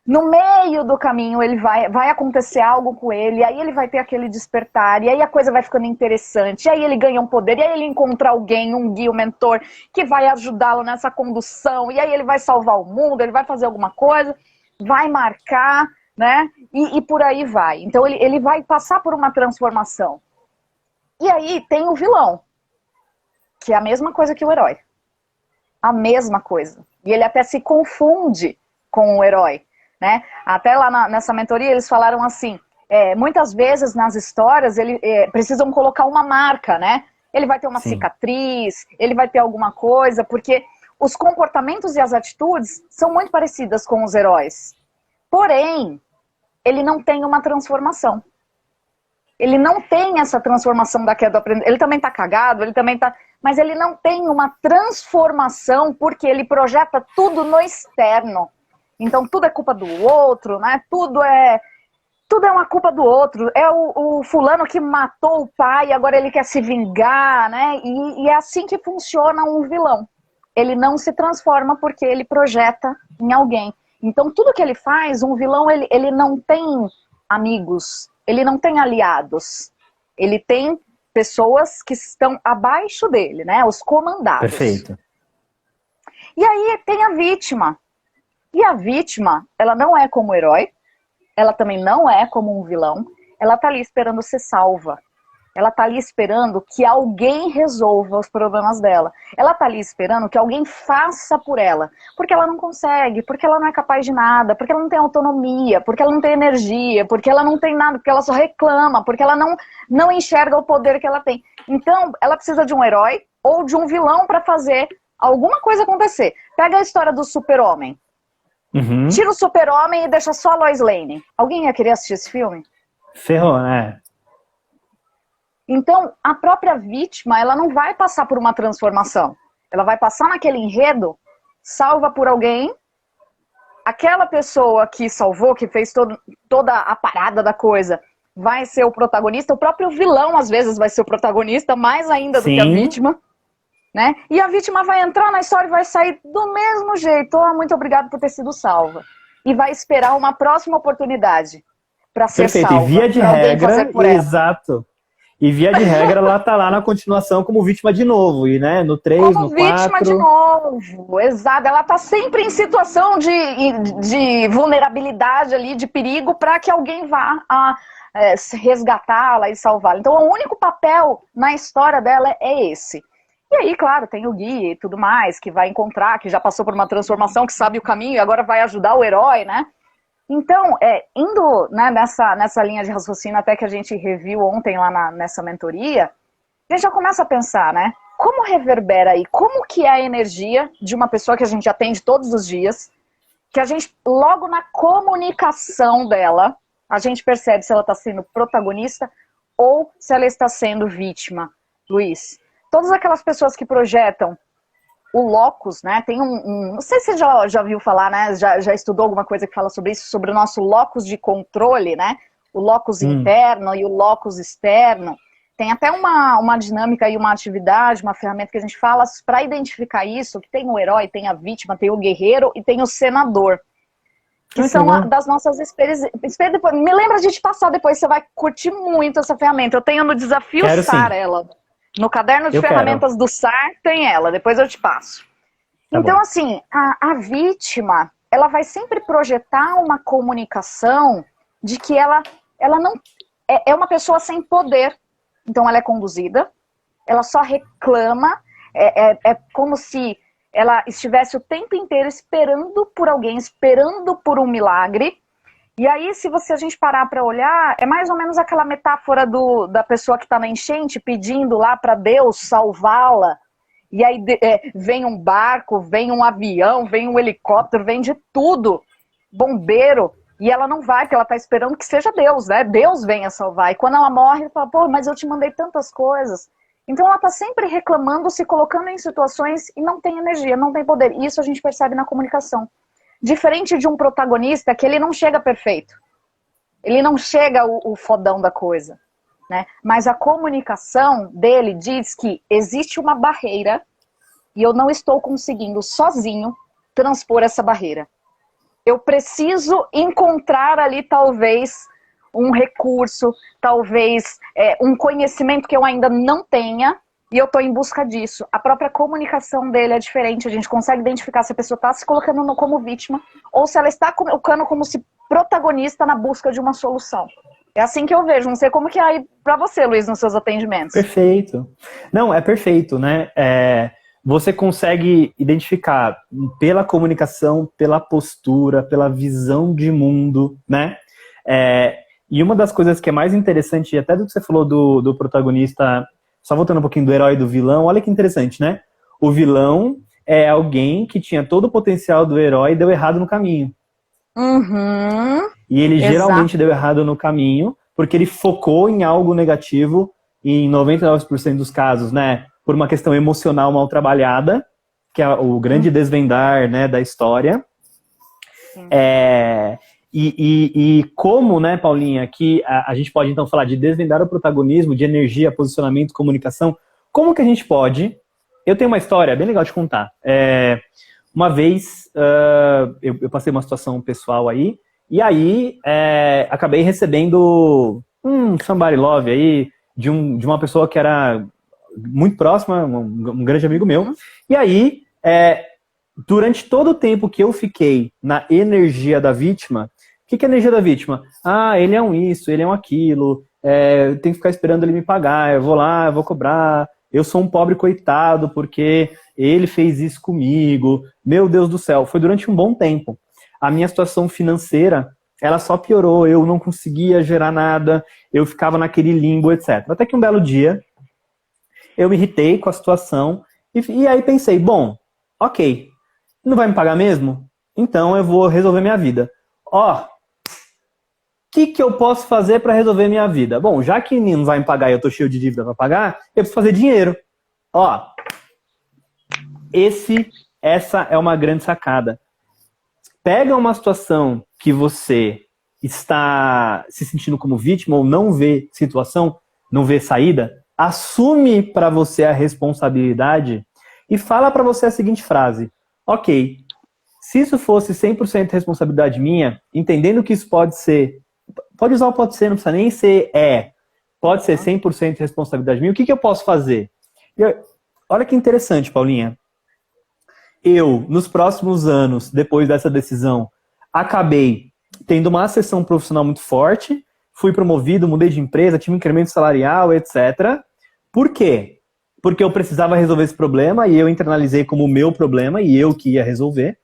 No meio do caminho ele vai acontecer algo com ele, e aí ele vai ter aquele despertar, e aí a coisa vai ficando interessante, e aí ele ganha um poder, e aí ele encontra alguém, um guia, um mentor, que vai ajudá-lo nessa condução, e aí ele vai salvar o mundo, ele vai fazer alguma coisa, vai marcar, né? E por aí vai. Então ele vai passar por uma transformação. E aí tem o vilão, que é a mesma coisa que o herói. A mesma coisa. E ele até se confunde com o herói, né? Até lá nessa mentoria eles falaram assim, muitas vezes nas histórias precisam colocar uma marca, né? Ele vai ter uma cicatriz, ele vai ter alguma coisa, porque os comportamentos e as atitudes são muito parecidas com os heróis. Porém, ele não tem uma transformação. Ele não tem essa transformação da queda do aprendizado. Ele também tá cagado, ele também tá... Mas ele não tem uma transformação porque ele projeta tudo no externo. Então tudo é culpa do outro, né? Tudo é uma culpa do outro. É o fulano que matou o pai, agora ele quer se vingar, né? E é assim que funciona um vilão. Ele não se transforma porque ele projeta em alguém. Então tudo que ele faz, um vilão, ele não tem amigos, ele não tem aliados. Ele tem pessoas que estão abaixo dele, né? Os comandados.
Perfeito.
E aí tem a vítima. E a vítima, ela não é como o herói, ela também não é como um vilão, ela tá ali esperando ser salva. Ela tá ali esperando que alguém resolva os problemas dela. Ela tá ali esperando que alguém faça por ela. Porque ela não consegue, porque ela não é capaz de nada, porque ela não tem autonomia, porque ela não tem energia, porque ela não tem nada, porque ela só reclama, porque ela não enxerga o poder que ela tem. Então, ela precisa de um herói ou de um vilão para fazer alguma coisa acontecer. Pega a história do Super-Homem.
Uhum.
Tira o Super-Homem e deixa só a Lois Lane. Alguém ia querer assistir esse filme?
Ferrou, né?
Então, a própria vítima, ela não vai passar por uma transformação. Ela vai passar naquele enredo, salva por alguém, aquela pessoa que salvou, que fez toda a parada da coisa, vai ser o protagonista, o próprio vilão, às vezes, vai ser o protagonista, mais ainda do que a vítima, né? E a vítima vai entrar na história e vai sair do mesmo jeito. Oh, muito obrigado por ter sido salva. E vai esperar uma próxima oportunidade para ser salva.
Perfeito, e via de regra, exato. E via de regra, ela tá lá na continuação como vítima de novo, e né, no 3,
como
no 4...
vítima de novo, exato. Ela tá sempre em situação de vulnerabilidade ali, de perigo, para que alguém vá resgatá-la e salvá-la. Então o único papel na história dela é esse. E aí, claro, tem o guia e tudo mais, que vai encontrar, que já passou por uma transformação, que sabe o caminho e agora vai ajudar o herói, né? Então, indo, né, nessa linha de raciocínio até que a gente reviu ontem lá nessa mentoria, a gente já começa a pensar, né? Como reverbera aí? Como que é a energia de uma pessoa que a gente atende todos os dias, que a gente, logo na comunicação dela, a gente percebe se ela está sendo protagonista ou se ela está sendo vítima. Luiz, todas aquelas pessoas que projetam o locus, né, tem não sei se você já viu falar, né, já estudou alguma coisa que fala sobre isso, sobre o nosso locus de controle, né, o locus interno e o locus externo. Tem até uma dinâmica e uma atividade, uma ferramenta que a gente fala para identificar isso, que tem o herói, tem a vítima, tem o guerreiro e tem o senador, que são das nossas experiências. Me lembra de te passar depois, você vai curtir muito essa ferramenta. Eu tenho no desafio SAR ela. No caderno de ferramentas do SAR tem ela, depois eu te passo. Então, assim, a vítima, ela vai sempre projetar uma comunicação de que ela não é uma pessoa sem poder. Então, ela é conduzida, ela só reclama, é como se ela estivesse o tempo inteiro esperando por alguém, esperando por um milagre. E aí, se a gente parar para olhar, é mais ou menos aquela metáfora da pessoa que está na enchente pedindo lá para Deus salvá-la. E aí vem um barco, vem um avião, vem um helicóptero, vem de tudo, bombeiro. E ela não vai, porque ela está esperando que seja Deus, né? Deus venha salvar. E quando ela morre, ela fala, pô, mas eu te mandei tantas coisas. Então ela está sempre reclamando, se colocando em situações e não tem energia, não tem poder. Isso a gente percebe na comunicação. Diferente de um protagonista que ele não chega perfeito. Ele não chega o fodão da coisa, né? Mas a comunicação dele diz que existe uma barreira e eu não estou conseguindo sozinho transpor essa barreira. Eu preciso encontrar ali talvez um recurso, talvez um conhecimento que eu ainda não tenha, e eu estou em busca disso. A própria comunicação dele é diferente, a gente consegue identificar se a pessoa está se colocando como vítima, ou se ela está colocando como se protagonista na busca de uma solução. É assim que eu vejo. Não sei como que é aí para você, Luiz, nos seus atendimentos.
Perfeito. Não, é perfeito, né? Você consegue identificar pela comunicação, pela postura, pela visão de mundo, né? E uma das coisas que é mais interessante, até do que você falou do protagonista, só voltando um pouquinho do herói e do vilão, olha que interessante, né? O vilão é alguém que tinha todo o potencial do herói e deu errado no caminho.
Uhum.
E ele
Exato.
geralmente deu errado no caminho, porque ele focou em algo negativo, e em 99% dos casos, né? Por uma questão emocional mal trabalhada, que é o grande desvendar, né, da história. E como, né, Paulinha, que a gente pode então falar de desvendar o protagonismo, de energia, posicionamento, comunicação. Como que a gente pode... Eu tenho uma história bem legal de contar. Uma vez, eu passei uma situação pessoal aí, e aí acabei recebendo somebody love aí, de uma pessoa que era muito próxima, um grande amigo meu. E aí, durante todo o tempo que eu fiquei na energia da vítima, o que é a energia da vítima? Ele é um isso, ele é um aquilo, eu tenho que ficar esperando ele me pagar, eu vou lá, eu vou cobrar, eu sou um pobre coitado porque ele fez isso comigo, meu Deus do céu. Foi durante um bom tempo. A minha situação financeira, ela só piorou, eu não conseguia gerar nada, eu ficava naquele limbo, etc. Até que um belo dia, eu me irritei com a situação e aí pensei, bom, ok, não vai me pagar mesmo? Então eu vou resolver minha vida. O que eu posso fazer para resolver minha vida? Bom, já que não vai me pagar e eu tô cheio de dívida para pagar, eu preciso fazer dinheiro. Essa é uma grande sacada. Pega uma situação que você está se sentindo como vítima ou não vê situação, não vê saída, assume para você a responsabilidade e fala para você a seguinte frase: ok, se isso fosse 100% responsabilidade minha, entendendo que isso pode ser, pode usar o pode ser, não precisa nem ser pode ser 100% responsabilidade minha, o que eu posso fazer? Olha que interessante, Paulinha. Eu, nos próximos anos, depois dessa decisão, acabei tendo uma ascensão profissional muito forte, fui promovido, mudei de empresa, tive um incremento salarial, etc. Por quê? Porque eu precisava resolver esse problema e eu internalizei como o meu problema e eu que ia resolver.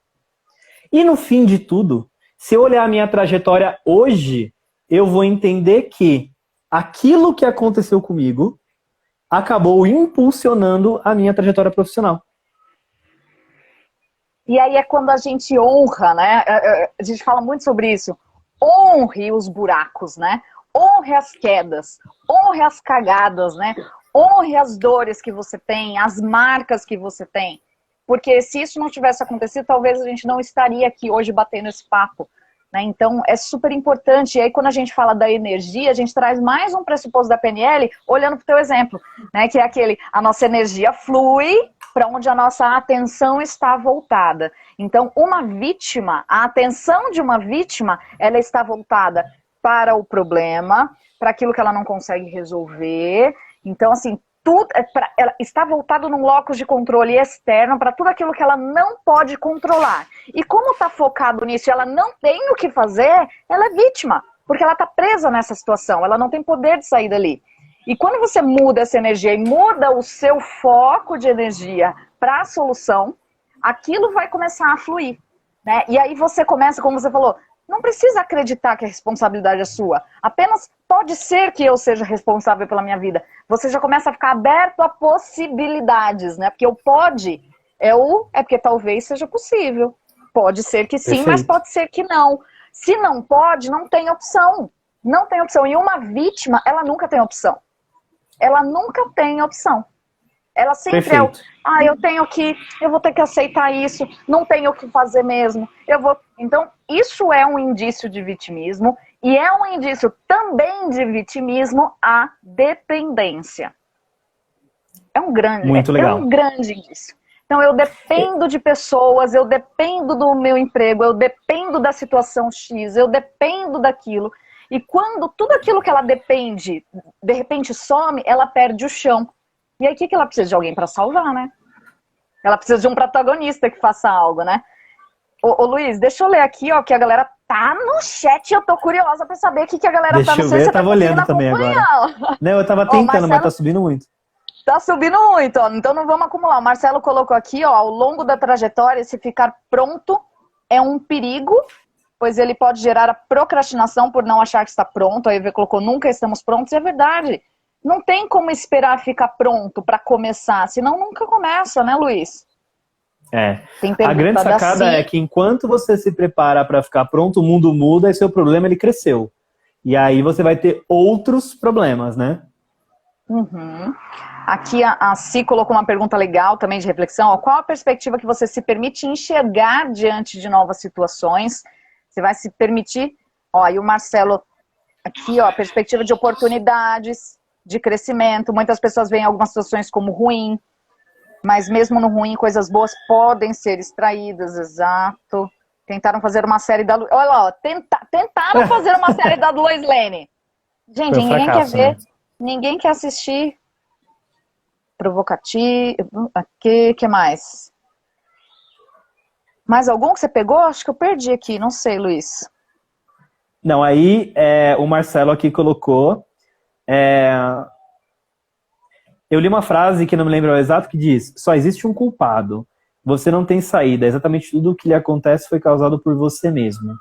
E no fim de tudo, se eu olhar a minha trajetória hoje, eu vou entender que aquilo que aconteceu comigo acabou impulsionando a minha trajetória profissional.
E aí é quando a gente honra, né? A gente fala muito sobre isso. Honre os buracos, né? Honre as quedas, honre as cagadas, né? Honre as dores que você tem, as marcas que você tem. Porque se isso não tivesse acontecido, talvez a gente não estaria aqui hoje batendo esse papo. Né? Então é super importante. E aí quando a gente fala da energia, a gente traz mais um pressuposto da PNL, olhando para o teu exemplo, né? Que é aquele, a nossa energia flui para onde a nossa atenção está voltada. Então, uma vítima, a atenção de uma vítima, ela está voltada para o problema, para aquilo que ela não consegue resolver. Então, assim, tudo ela está voltado num locus de controle externo para tudo aquilo que ela não pode controlar. E como está focado nisso e ela não tem o que fazer, ela é vítima, porque ela está presa nessa situação, ela não tem poder de sair dali. E quando você muda essa energia e muda o seu foco de energia para a solução, aquilo vai começar a fluir. Né? E aí você começa, como você falou, não precisa acreditar que a responsabilidade é sua. Apenas pode ser que eu seja responsável pela minha vida. Você já começa a ficar aberto a possibilidades, né? Porque o pode é porque talvez seja possível. Pode ser que sim, perfeito, mas pode ser que não. Se não pode, não tem opção. Não tem opção. E uma vítima, ela nunca tem opção. Ela nunca tem opção. Ela sempre perfeito, eu vou ter que aceitar isso, não tenho o que fazer mesmo. Então, isso é um indício de vitimismo e é um indício também de vitimismo a dependência. É um grande indício. Então, eu dependo de pessoas, eu dependo do meu emprego, eu dependo da situação X, eu dependo daquilo. E quando tudo aquilo que ela depende, de repente some, ela perde o chão. E aí o que ela precisa? De alguém para salvar, né? Ela precisa de um protagonista que faça algo, né? Ô Luiz, deixa eu ler aqui, ó, que a galera Tá no chat, eu tô curiosa pra saber o que a galera
Deixa
tá no
eu
chat.
ver,
Você
eu tava
tá
olhando
conseguindo
também agora.
acompanhar?
Não, eu tava
Ó,
tentando, mas
Marcelo
tá subindo muito.
tá subindo muito, ó. Então não vamos acumular. O Marcelo colocou aqui, ó, ao longo da trajetória, se ficar pronto é um perigo, pois ele pode gerar a procrastinação por não achar que está pronto. Aí ele colocou, nunca estamos prontos. E é verdade. Não tem como esperar ficar pronto para começar, senão nunca começa, né, Luiz?
É.
Tem
A grande
pergunta da
sacada é
Si.
que enquanto você se prepara para ficar pronto, o mundo muda e seu problema ele cresceu. E aí você vai ter outros problemas, né?
Uhum. Aqui a Si colocou uma pergunta legal também de reflexão. Ó, qual a perspectiva que você se permite enxergar diante de novas situações? Você vai se permitir... Ó, e o Marcelo aqui, ó, perspectiva de oportunidades, de crescimento. Muitas pessoas veem algumas situações como ruim, mas mesmo no ruim, coisas boas podem ser extraídas, exato. Tentaram fazer uma série da... Olha lá, ó, tentaram fazer uma série da Lois Lane. Gente,
Foi um
ninguém quer
fracasso,
ver,
né?
ninguém quer assistir. Provocativo, aqui, que mais? Mais algum que você pegou? Acho que eu perdi aqui, não sei, Luiz.
Não, aí o Marcelo aqui colocou. Eu li uma frase que não me lembro o exato que diz: só existe um culpado. Você não tem saída. Exatamente tudo o que lhe acontece foi causado por você mesmo.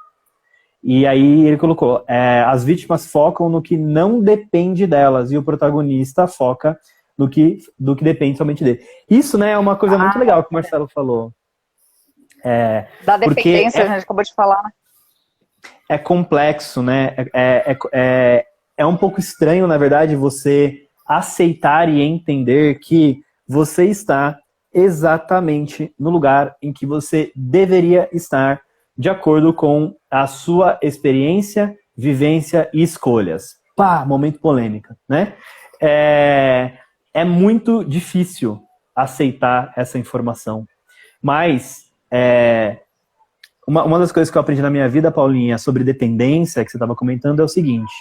E aí ele colocou: as vítimas focam no que não depende delas e o protagonista foca do que depende somente dele. Isso, né, é uma coisa muito legal que o Marcelo falou.
Da
Porque
dependência, a gente acabou de falar, né?
é complexo, né? É um pouco estranho, na verdade, você aceitar e entender que você está exatamente no lugar em que você deveria estar, de acordo com a sua experiência, vivência e escolhas. Pá, momento polêmica, né? É muito difícil aceitar essa informação. Mas uma das coisas que eu aprendi na minha vida, Paulinha, sobre dependência, que você estava comentando, é o seguinte: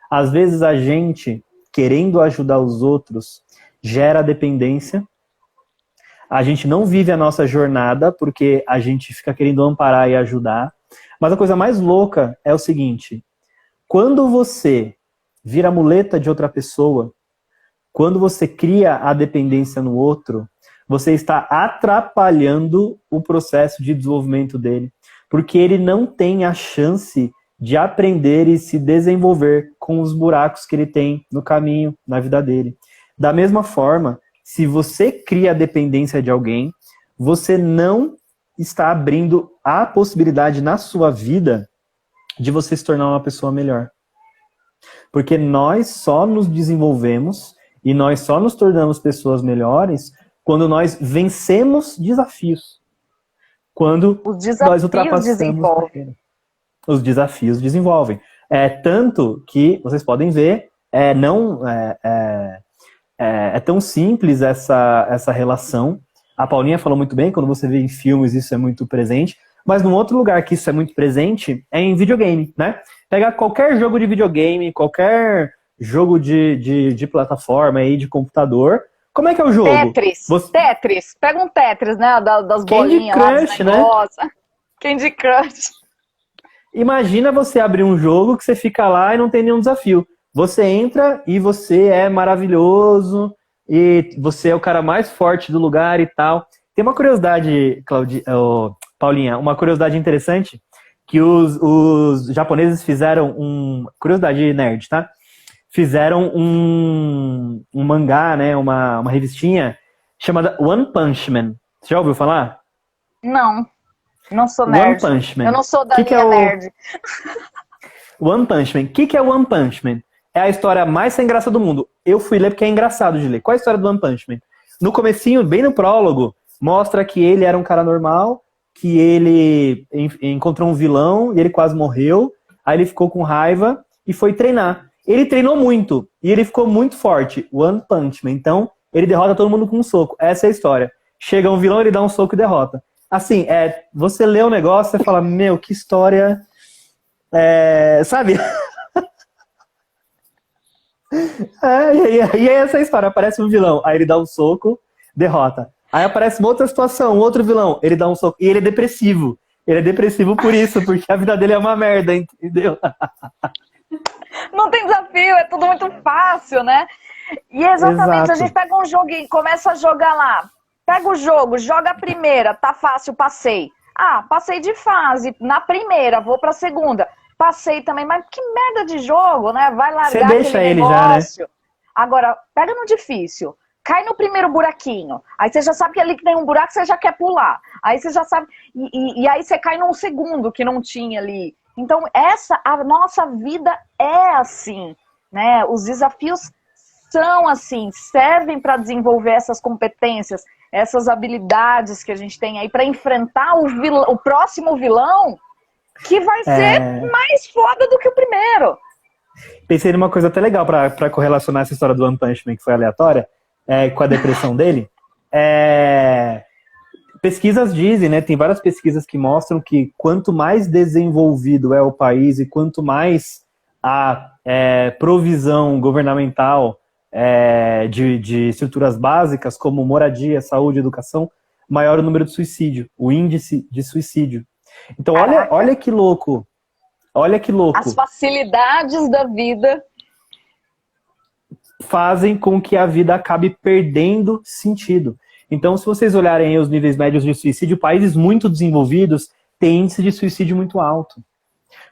às vezes a gente, querendo ajudar os outros, gera dependência. A gente não vive a nossa jornada porque a gente fica querendo amparar e ajudar. Mas a coisa mais louca é o seguinte: quando você vira muleta de outra pessoa, quando você cria a dependência no outro, você está atrapalhando o processo de desenvolvimento dele, porque ele não tem a chance de aprender e se desenvolver com os buracos que ele tem no caminho, na vida dele. Da mesma forma, se você cria a dependência de alguém, você não está abrindo a possibilidade na sua vida de você se tornar uma pessoa melhor. Porque nós só nos desenvolvemos e nós só nos tornamos pessoas melhores quando nós vencemos desafios. Quando
Os
nós
desafios
ultrapassamos
desenvolvem.
os desafios desenvolvem. Tanto que, vocês podem ver, é tão simples essa relação. A Paulinha falou muito bem, quando você vê em filmes isso é muito presente, mas num outro lugar que isso é muito presente é em videogame, né? Pega qualquer jogo de videogame, qualquer jogo de plataforma aí, de computador. Como é que é o jogo?
Tetris. Pega um Tetris, né? Das
Candy
bolinhas lá, dos
Crush, né?
negócios. Candy Crush.
Imagina você abrir um jogo que você fica lá e não tem nenhum desafio. Você entra e você é maravilhoso e você é o cara mais forte do lugar e tal. Tem uma curiosidade, Paulinha, uma curiosidade interessante, que os japoneses fizeram curiosidade nerd, tá? Fizeram um mangá, né, uma revistinha chamada One Punch Man. Você já ouviu falar?
Não sou
One
nerd.
Punch Man.
Eu não sou da
Que
linha nerd.
One Punch Man. O que é o One Punch Man? É a história mais sem graça do mundo. Eu fui ler porque é engraçado de ler. Qual é a história do One Punch Man? No comecinho, bem no prólogo, mostra que ele era um cara normal, que ele encontrou um vilão e ele quase morreu. Aí ele ficou com raiva e foi treinar. Ele treinou muito e ele ficou muito forte. One Punch Man. Então, ele derrota todo mundo com um soco. Essa é a história. Chega um vilão, ele dá um soco e derrota. Assim, você lê o negócio e fala, meu, que história... sabe? E é essa história. Aparece um vilão, aí ele dá um soco, derrota. Aí aparece uma outra situação, um outro vilão, ele dá um soco. E ele é depressivo. Ele é depressivo por isso, porque a vida dele é uma merda, entendeu?
Não tem desafio, é tudo muito fácil, né? E exatamente,
Exato.
a gente pega um joguinho, começa a jogar lá. Pega o jogo, joga a primeira, tá fácil, passei. Ah, passei de fase, na primeira, vou pra segunda. Passei também, mas que merda de jogo, né? Vai
Você
largar
deixa
aquele
ele já, né?
negócio. Agora, pega no difícil. Cai no primeiro buraquinho. Aí você já sabe que ali que tem um buraco, você já quer pular. Aí você já sabe. E aí você cai num segundo que não tinha ali. Então, a nossa vida é assim, né? Os desafios são assim, servem para desenvolver essas competências, essas habilidades que a gente tem aí para enfrentar o próximo vilão, que vai ser mais foda do que o primeiro.
Pensei numa coisa até legal pra correlacionar essa história do One Punch Man, que foi aleatória, com a depressão dele. Pesquisas dizem, né, tem várias pesquisas que mostram que quanto mais desenvolvido é o país e quanto mais a provisão governamental de estruturas básicas, como moradia, saúde, educação, maior o número de suicídio, o índice de suicídio. Então, olha que louco. Olha que louco.
As facilidades da vida
fazem com que a vida acabe perdendo sentido. Então, se vocês olharem os níveis médios de suicídio, países muito desenvolvidos têm índice de suicídio muito alto.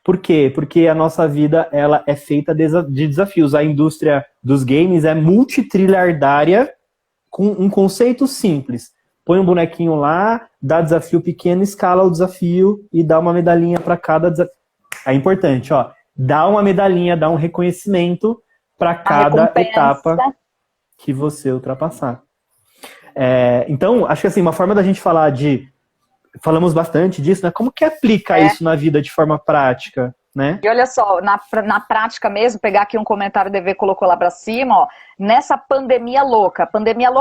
Por quê? Porque a nossa vida ela é feita de desafios. A indústria dos games é multitrilhardária com um conceito simples. Põe um bonequinho lá, dá desafio pequeno, escala o desafio e dá uma medalhinha para cada desafio. É importante, ó. Dá uma medalhinha, dá um reconhecimento para cada etapa que você ultrapassar. Então, acho que assim, uma forma da gente falar falamos bastante disso, né? Como que aplica isso na vida de forma prática, né?
E olha só, na prática mesmo, pegar aqui um comentário o DV colocou lá pra cima, ó, nessa pandemia louca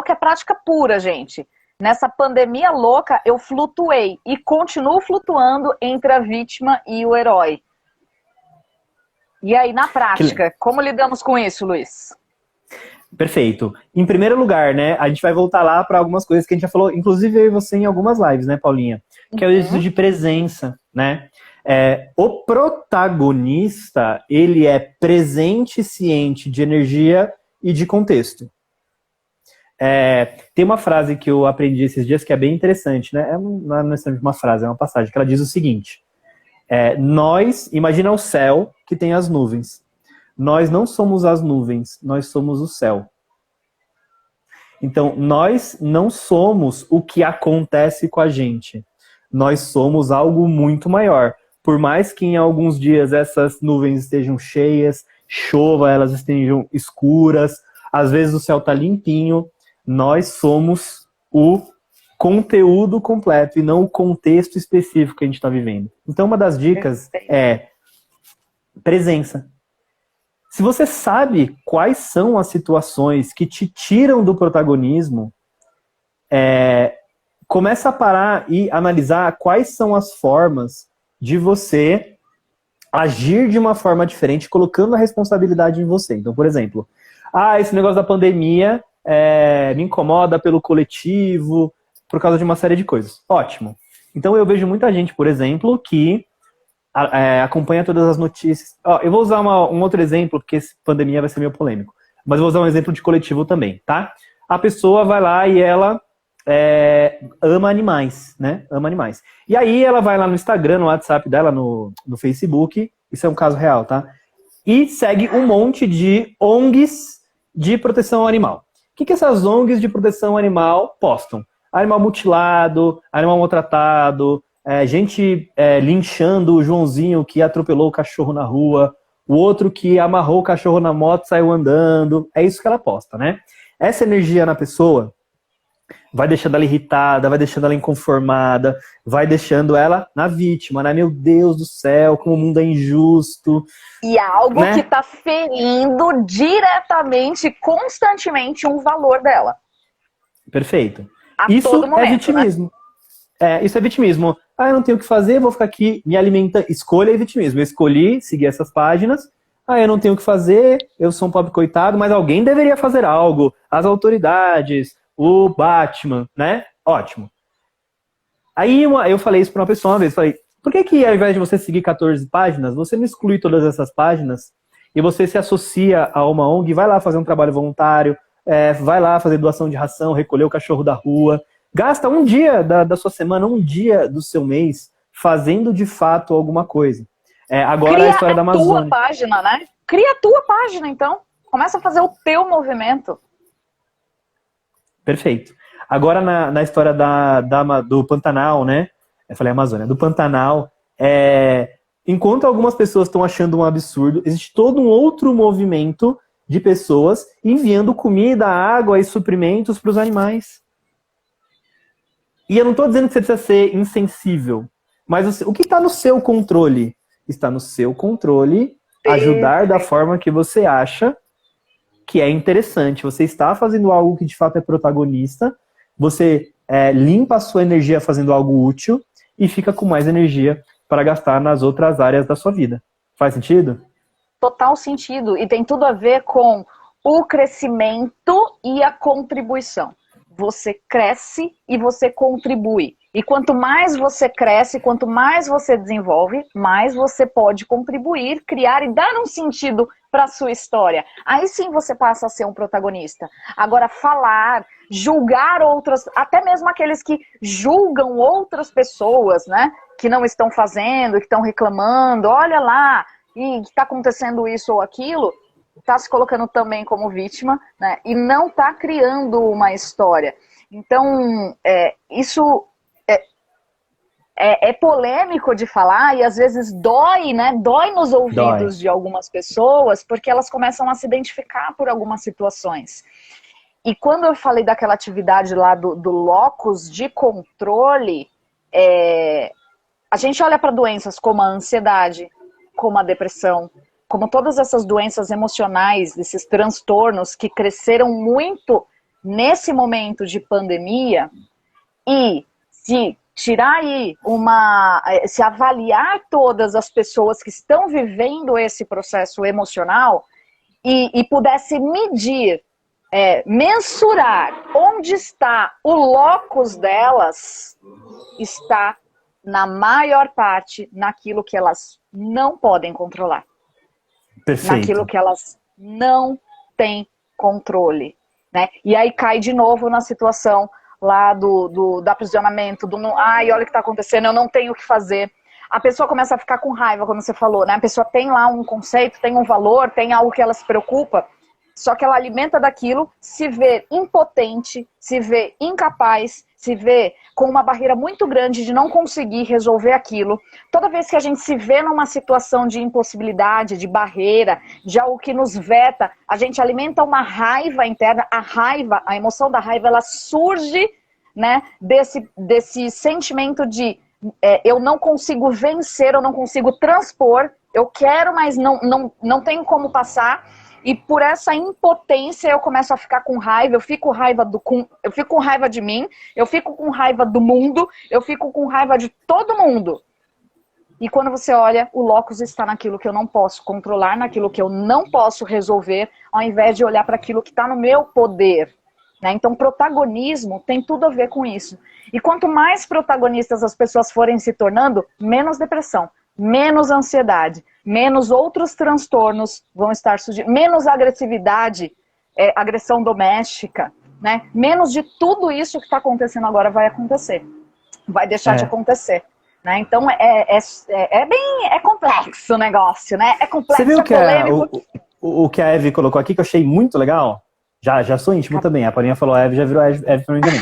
é prática pura, gente. Nessa pandemia louca, eu flutuei e continuo flutuando entre a vítima e o herói. E aí, na prática, como lidamos com isso, Luiz?
Perfeito. Em primeiro lugar, né, a gente vai voltar lá para algumas coisas que a gente já falou, inclusive eu e você em algumas lives, né, Paulinha? Que é o exercício de presença, né? O protagonista, ele é presente e ciente de energia e de contexto. Tem uma frase que eu aprendi esses dias que é bem interessante, né? Não é necessariamente uma frase, é uma passagem, que ela diz o seguinte: imagina o céu que tem as nuvens. Nós não somos as nuvens, nós somos o céu. Então, nós não somos o que acontece com a gente. Nós somos algo muito maior. Por mais que em alguns dias essas nuvens estejam cheias, chova, elas estejam escuras, às vezes o céu está limpinho, nós somos o conteúdo completo e não o contexto específico que a gente está vivendo. Então, uma das dicas é presença. Se você sabe quais são as situações que te tiram do protagonismo, começa a parar e analisar quais são as formas de você agir de uma forma diferente, colocando a responsabilidade em você. Então, por exemplo, esse negócio da pandemia me incomoda pelo coletivo, por causa de uma série de coisas. Ótimo. Então, eu vejo muita gente, por exemplo, que acompanha todas as notícias. Eu vou usar um outro exemplo, porque essa pandemia vai ser meio polêmico. Mas eu vou usar um exemplo de coletivo também, tá? A pessoa vai lá e ela ama animais, né? Ama animais. E aí ela vai lá no Instagram, no WhatsApp dela, no Facebook, isso é um caso real, tá? E segue um monte de ONGs de proteção animal. O que essas ONGs de proteção animal postam? Animal mutilado, animal maltratado, gente linchando o Joãozinho que atropelou o cachorro na rua, o outro que amarrou o cachorro na moto e saiu andando. É isso que ela posta, né? Essa energia na pessoa vai deixando ela irritada, vai deixando ela inconformada, vai deixando ela na vítima, né? Meu Deus do céu, como o mundo é injusto.
E algo,
né?
que está ferindo diretamente, constantemente, um valor dela.
Perfeito.
Isso todo momento,
é vitimismo. Né? Isso é vitimismo. Eu não tenho o que fazer, vou ficar aqui me alimentando. Escolha e vitimismo. Eu escolhi seguir essas páginas. Eu não tenho o que fazer, eu sou um pobre coitado, mas alguém deveria fazer algo. As autoridades, o Batman, né? Ótimo. Aí eu falei isso pra uma pessoa uma vez, falei, Por que que ao invés de você seguir 14 páginas, você não exclui todas essas páginas e você se associa a uma ONG, vai lá fazer um trabalho voluntário, vai lá fazer doação de ração, recolher o cachorro da rua, gasta um dia da sua semana, um dia do seu mês, fazendo de fato alguma coisa. Agora
Cria
a história da Amazônia.
Cria a tua página, né? Cria a tua página, então. Começa a fazer o teu movimento.
Perfeito. Agora na história do Pantanal, né? Eu falei Amazônia, do Pantanal, enquanto algumas pessoas estão achando um absurdo, existe todo um outro movimento de pessoas enviando comida, água e suprimentos para os animais. E eu não estou dizendo que você precisa ser insensível, mas o que está no seu controle? Está no seu controle ajudar da forma que você acha que é interessante. Você está fazendo algo que de fato é protagonista, você limpa a sua energia fazendo algo útil e fica com mais energia para gastar nas outras áreas da sua vida. Faz sentido?
Total sentido. E tem tudo a ver com o crescimento e a contribuição. Você cresce e você contribui. E quanto mais você cresce, quanto mais você desenvolve, mais você pode contribuir, criar e dar um sentido para a sua história. Aí sim você passa a ser um protagonista. Agora, falar, julgar outras, até mesmo aqueles que julgam outras pessoas, né? Que não estão fazendo, que estão reclamando, olha lá, e está acontecendo isso ou aquilo, está se colocando também como vítima, né? E não está criando uma história. Então, isso é polêmico de falar e às vezes dói, né? Dói nos ouvidos de algumas pessoas, porque elas começam a se identificar por algumas situações. E quando eu falei daquela atividade lá do locus de controle, a gente olha para doenças como a ansiedade, como a depressão, como todas essas doenças emocionais, esses transtornos que cresceram muito nesse momento de pandemia, e se tirar aí se avaliar todas as pessoas que estão vivendo esse processo emocional e pudesse medir, mensurar onde está o locus delas, está na maior parte naquilo que elas não podem controlar.
Perfeito.
Naquilo que elas não têm controle, né? E aí cai de novo na situação lá do aprisionamento, olha o que está acontecendo, eu não tenho o que fazer. A pessoa começa a ficar com raiva, como você falou, né? A pessoa tem lá um conceito, tem um valor, tem algo que ela se preocupa, só que ela alimenta daquilo, se vê impotente, se vê incapaz, se vê com uma barreira muito grande de não conseguir resolver aquilo. Toda vez que a gente se vê numa situação de impossibilidade, de barreira, de algo que nos veta, a gente alimenta uma raiva interna. A raiva, a emoção da raiva, ela surge, né, desse sentimento de eu não consigo vencer, eu não consigo transpor, eu quero, mas não tenho como passar. E por essa impotência eu começo a ficar com raiva, eu fico com raiva de mim, eu fico com raiva do mundo, eu fico com raiva de todo mundo. E quando você olha, o locus está naquilo que eu não posso controlar, naquilo que eu não posso resolver, ao invés de olhar para aquilo que está no meu poder. Né? Então, protagonismo tem tudo a ver com isso. E quanto mais protagonistas as pessoas forem se tornando, menos depressão, menos ansiedade, menos outros transtornos vão estar surgindo, menos agressividade, agressão doméstica, né? Menos de tudo isso que está acontecendo agora vai acontecer, vai deixar de acontecer, né? Então é complexo o negócio, né? É complexo,
você viu que
polêmico.
O que a Eve colocou aqui que eu achei muito legal? Já sou íntimo também. A Paulinha falou Eve, já virou Eve pra mim também.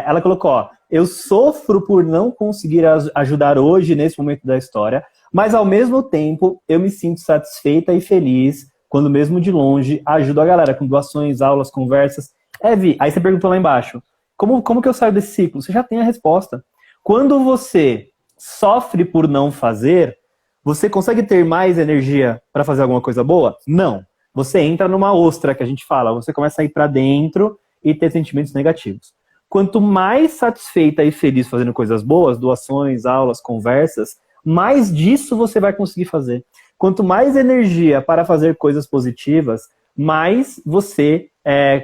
Ela colocou, ó, eu sofro por não conseguir ajudar hoje nesse momento da história, mas ao mesmo tempo eu me sinto satisfeita e feliz quando mesmo de longe ajudo a galera com doações, aulas, conversas. Eve, aí você perguntou lá embaixo, como que eu saio desse ciclo? Você já tem a resposta. Quando você sofre por não fazer, você consegue ter mais energia para fazer alguma coisa boa? Não. Você entra numa ostra, que a gente fala, você começa a ir para dentro e ter sentimentos negativos. Quanto mais satisfeita e feliz fazendo coisas boas, doações, aulas, conversas, mais disso você vai conseguir fazer. Quanto mais energia para fazer coisas positivas, mais você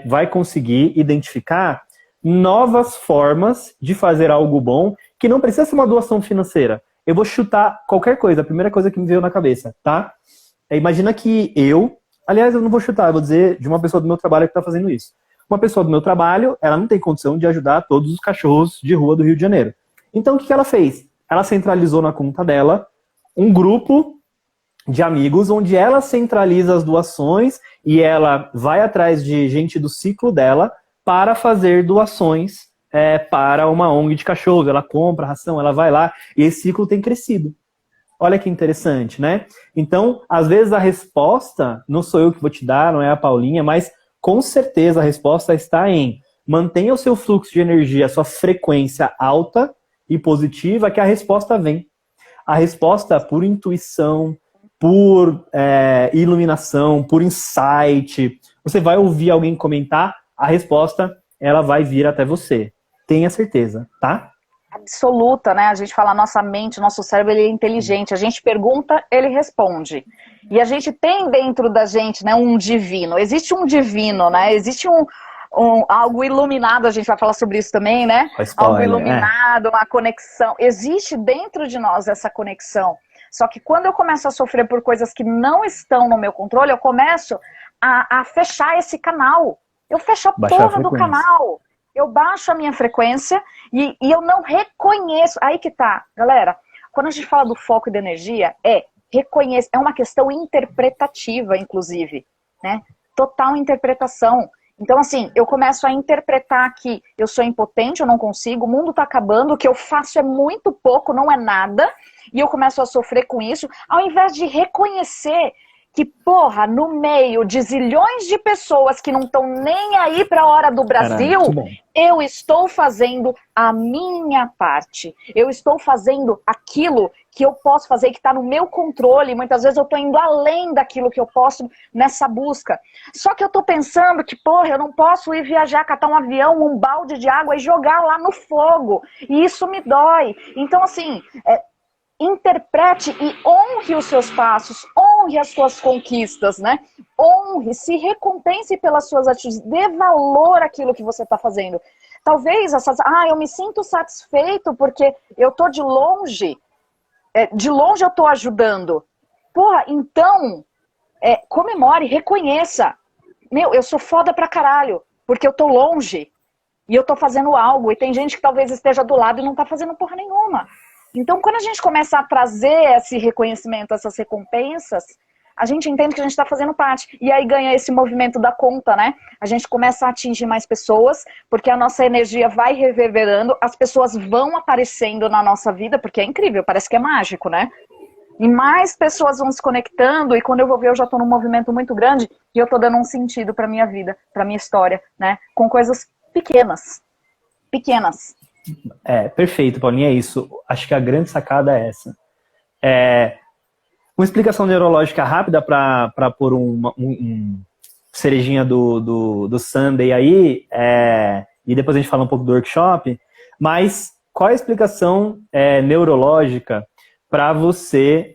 vai conseguir identificar novas formas de fazer algo bom, que não precisa ser uma doação financeira. Eu vou chutar qualquer coisa, a primeira coisa que me veio na cabeça, tá? Imagina que aliás, eu não vou chutar, eu vou dizer de uma pessoa do meu trabalho que tá fazendo isso. Uma pessoa do meu trabalho, ela não tem condição de ajudar todos os cachorros de rua do Rio de Janeiro. Então, o que ela fez? Ela centralizou na conta dela um grupo de amigos, onde ela centraliza as doações e ela vai atrás de gente do ciclo dela para fazer doações para uma ONG de cachorros. Ela compra ração, ela vai lá, e esse ciclo tem crescido. Olha que interessante, né? Então, às vezes a resposta, não sou eu que vou te dar, não é a Paulinha, mas com certeza a resposta está em mantenha o seu fluxo de energia, a sua frequência alta e positiva, que a resposta vem. A resposta por intuição, por iluminação, por insight. Você vai ouvir alguém comentar, a resposta ela vai vir até você. Tenha certeza, tá?
Absoluta, né? A gente fala, nossa mente, nosso cérebro, ele é inteligente. A gente pergunta, ele responde. E a gente tem dentro da gente, né, um divino. Existe um divino, né? Existe algo iluminado, a gente vai falar sobre isso também, né? Algo iluminado, uma conexão. Existe dentro de nós essa conexão. Só que quando eu começo a sofrer por coisas que não estão no meu controle, eu começo a fechar esse canal. Eu fecho a porra do canal. Eu baixo a minha frequência e eu não reconheço. Aí que tá, galera. Quando a gente fala do foco e da energia, é uma questão interpretativa, inclusive, né? Total interpretação. Então, assim, eu começo a interpretar que eu sou impotente, eu não consigo, o mundo tá acabando, o que eu faço é muito pouco, não é nada, e eu começo a sofrer com isso, ao invés de reconhecer que, porra, no meio de zilhões de pessoas que não estão nem aí para a hora do Brasil, eu estou fazendo a minha parte. Eu estou fazendo aquilo que eu posso fazer, que está no meu controle. Muitas vezes eu estou indo além daquilo que eu posso nessa busca. Só que eu estou pensando que, porra, eu não posso ir viajar, catar um avião, um balde de água e jogar lá no fogo. E isso me dói. Então, assim... interprete e honre os seus passos, honre as suas conquistas, né? Honre, se recompense pelas suas atitudes, dê valor àquilo que você está fazendo. Talvez, eu me sinto satisfeito porque eu tô de longe eu tô ajudando. Porra, então, comemore, reconheça. Meu, eu sou foda pra caralho, porque eu tô longe e eu tô fazendo algo, e tem gente que talvez esteja do lado e não tá fazendo porra nenhuma. Então, quando a gente começa a trazer esse reconhecimento, essas recompensas, a gente entende que a gente está fazendo parte. E aí ganha esse movimento da conta, né? A gente começa a atingir mais pessoas, porque a nossa energia vai reverberando, as pessoas vão aparecendo na nossa vida, porque é incrível, parece que é mágico, né? E mais pessoas vão se conectando, e quando eu vou ver, eu já estou num movimento muito grande, e eu estou dando um sentido para minha vida, para minha história, né? Com coisas pequenas. Pequenas.
Perfeito, Paulinha, é isso. Acho que a grande sacada é essa. Uma explicação neurológica rápida para pôr cerejinha do Sunday aí, e depois a gente fala um pouco do workshop, mas qual é a explicação neurológica para você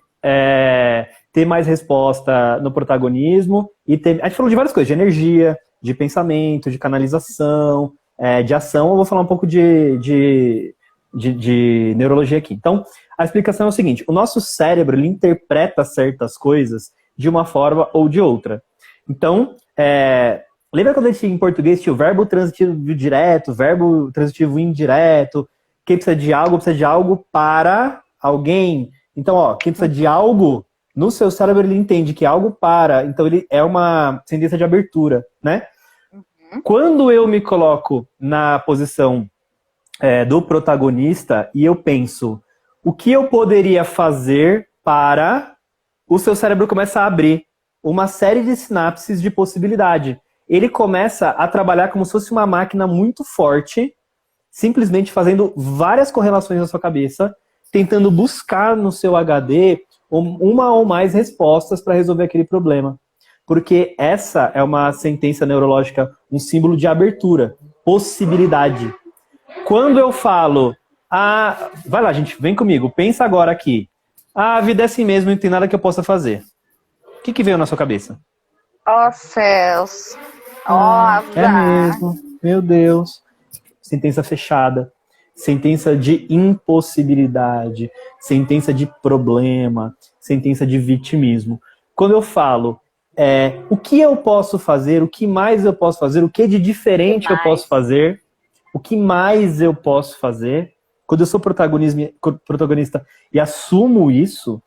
ter mais resposta no protagonismo e ter... A gente falou de várias coisas, de energia, de pensamento, de canalização, de ação. Eu vou falar um pouco de neurologia aqui. Então, a explicação é o seguinte: o nosso cérebro, ele interpreta certas coisas de uma forma ou de outra. Então, lembra quando a gente, em português, tinha o verbo transitivo direto, verbo transitivo indireto, quem precisa de algo para alguém. Então, quem precisa de algo, no seu cérebro ele entende que é algo para, então ele é uma sentença de abertura, né? Quando eu me coloco na posição do protagonista e eu penso, o que eu poderia fazer para... O seu cérebro começa a abrir uma série de sinapses de possibilidade. Ele começa a trabalhar como se fosse uma máquina muito forte, simplesmente fazendo várias correlações na sua cabeça, tentando buscar no seu HD uma ou mais respostas para resolver aquele problema. Porque essa é uma sentença neurológica, um símbolo de abertura, possibilidade. Quando eu falo, vai lá, gente, vem comigo, pensa agora aqui. A vida é assim mesmo, não tem nada que eu possa fazer. O que veio na sua cabeça?
Céus.
É mesmo, meu Deus. Sentença fechada. sentença de impossibilidade, sentença de problema, sentença de vitimismo. Quando eu falo o que eu posso fazer, o que mais eu posso fazer, o que de diferente eu posso fazer, o que mais eu posso fazer, quando eu sou protagonista e assumo isso,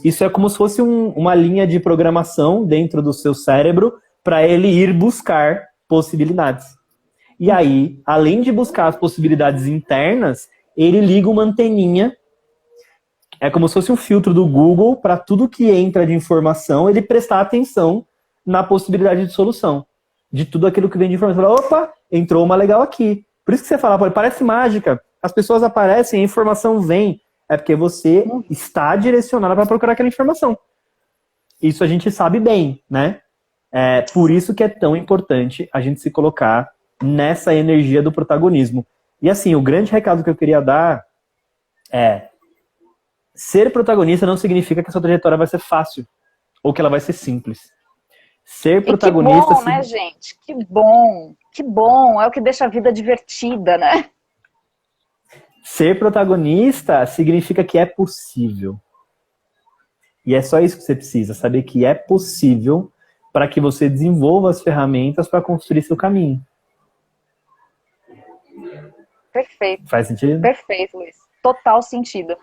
isso é como se fosse uma linha de programação dentro do seu cérebro para ele ir buscar possibilidades. E aí, além de buscar as possibilidades internas, ele liga uma anteninha. É como se fosse um filtro do Google para tudo que entra de informação, ele prestar atenção na possibilidade de solução. De tudo aquilo que vem de informação. Opa, entrou uma legal aqui. Por isso que você fala, parece mágica. As pessoas aparecem, a informação vem. É porque você está direcionado para procurar aquela informação. Isso a gente sabe bem, né? Por isso que é tão importante a gente se colocar nessa energia do protagonismo. E assim, o grande recado que eu queria dar é: ser protagonista não significa que a sua trajetória vai ser fácil ou que ela vai ser simples. Ser protagonista...
Que bom, né, gente? Que bom. Que bom. É o que deixa a vida divertida, né?
Ser protagonista significa que é possível. E é só isso que você precisa, saber que é possível para que você desenvolva as ferramentas para construir seu caminho.
Perfeito.
Faz sentido?
Perfeito, Luiz. Total sentido.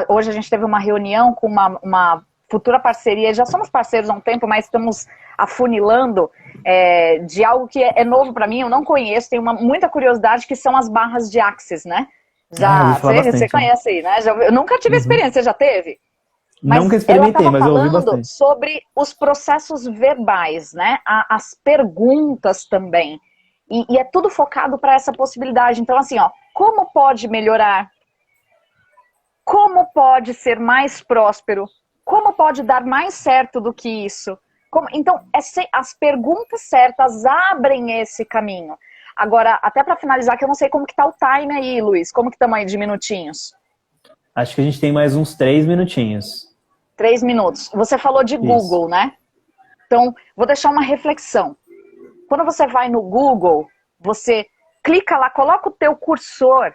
Hoje a gente teve uma reunião com uma futura parceria, já somos parceiros há um tempo, mas estamos afunilando de algo que é novo para mim, eu não conheço, tenho muita curiosidade, que são as barras de Access, né? Você conhece aí, né? Eu nunca tive experiência, você já teve? Mas
nunca experimentei, mas eu ouvi bastante.
Sobre os processos verbais, né? As perguntas também. E é tudo focado para essa possibilidade. Então, assim, como pode melhorar? Como pode ser mais próspero? Como pode dar mais certo do que isso? Então, as perguntas certas abrem esse caminho. Agora, até para finalizar, que eu não sei como que tá o time aí, Luiz. Como que estamos aí de minutinhos?
Acho que a gente tem mais uns 3 minutinhos.
3 minutos. Você falou de Google, né? Então, vou deixar uma reflexão. Quando você vai no Google, você clica lá, coloca o teu cursor,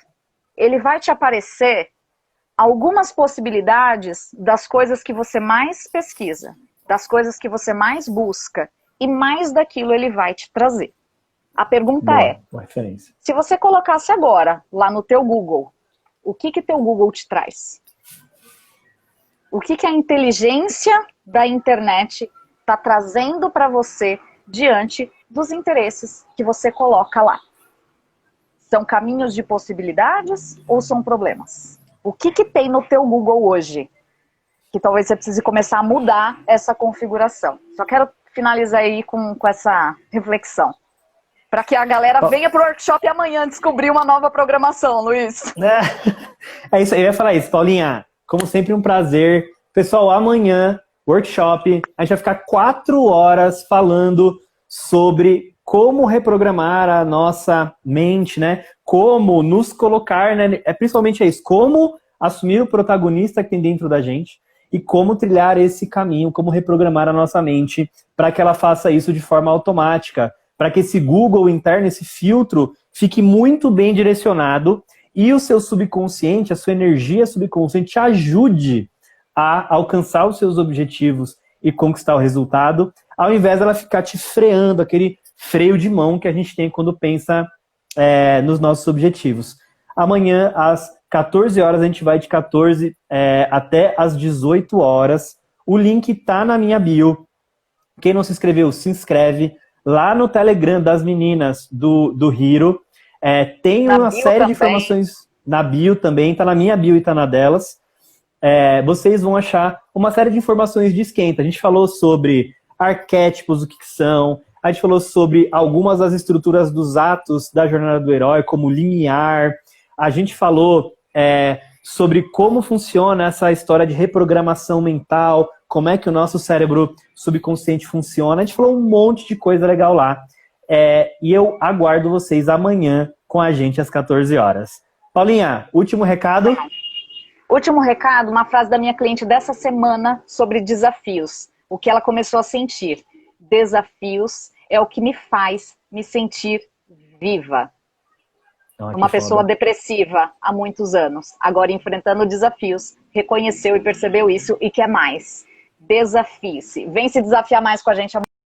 ele vai te aparecer algumas possibilidades das coisas que você mais pesquisa, das coisas que você mais busca, e mais daquilo ele vai te trazer. A pergunta
boa referência.
Se você colocasse agora, lá no teu Google, o que teu Google te traz? O que a inteligência da internet está trazendo para você diante dos interesses que você coloca lá? São caminhos de possibilidades ou são problemas? O que tem no teu Google hoje? Que talvez você precise começar a mudar essa configuração. Só quero finalizar aí com essa reflexão. Para que a galera venha para o workshop amanhã descobrir uma nova programação, Luiz.
É isso aí, eu ia falar isso. Paulinha, como sempre, um prazer. Pessoal, amanhã, workshop, a gente vai ficar 4 horas falando sobre como reprogramar a nossa mente, né? Como nos colocar, né? Principalmente isso, como assumir o protagonista que tem dentro da gente e como trilhar esse caminho, como reprogramar a nossa mente para que ela faça isso de forma automática, para que esse Google interno, esse filtro, fique muito bem direcionado e o seu subconsciente, a sua energia subconsciente te ajude a alcançar os seus objetivos e conquistar o resultado, ao invés dela ficar te freando, aquele freio de mão que a gente tem quando pensa nos nossos objetivos. Amanhã, às 14 horas, a gente vai de 14 até às 18 horas. O link tá na minha bio. Quem não se inscreveu, se inscreve. Lá no Telegram das meninas do Hiro. Tem uma série de informações na bio também. Tá na minha bio e tá na delas. Vocês vão achar uma série de informações de esquenta. A gente falou sobre arquétipos, o que são. A gente falou sobre algumas das estruturas dos atos da jornada do herói, como limiar. A gente falou sobre como funciona essa história de reprogramação mental, como é que o nosso cérebro subconsciente funciona. A gente falou um monte de coisa legal lá. E eu aguardo vocês amanhã com a gente às 14 horas. Paulinha, último recado?
Último recado, uma frase da minha cliente dessa semana sobre desafios. O que ela começou a sentir. Desafios é o que me faz me sentir viva.
Ah, que
Uma pessoa
foda.
depressiva há muitos anos, agora enfrentando desafios, reconheceu e percebeu isso e quer mais. Desafie-se. Vem se desafiar mais com a gente amanhã.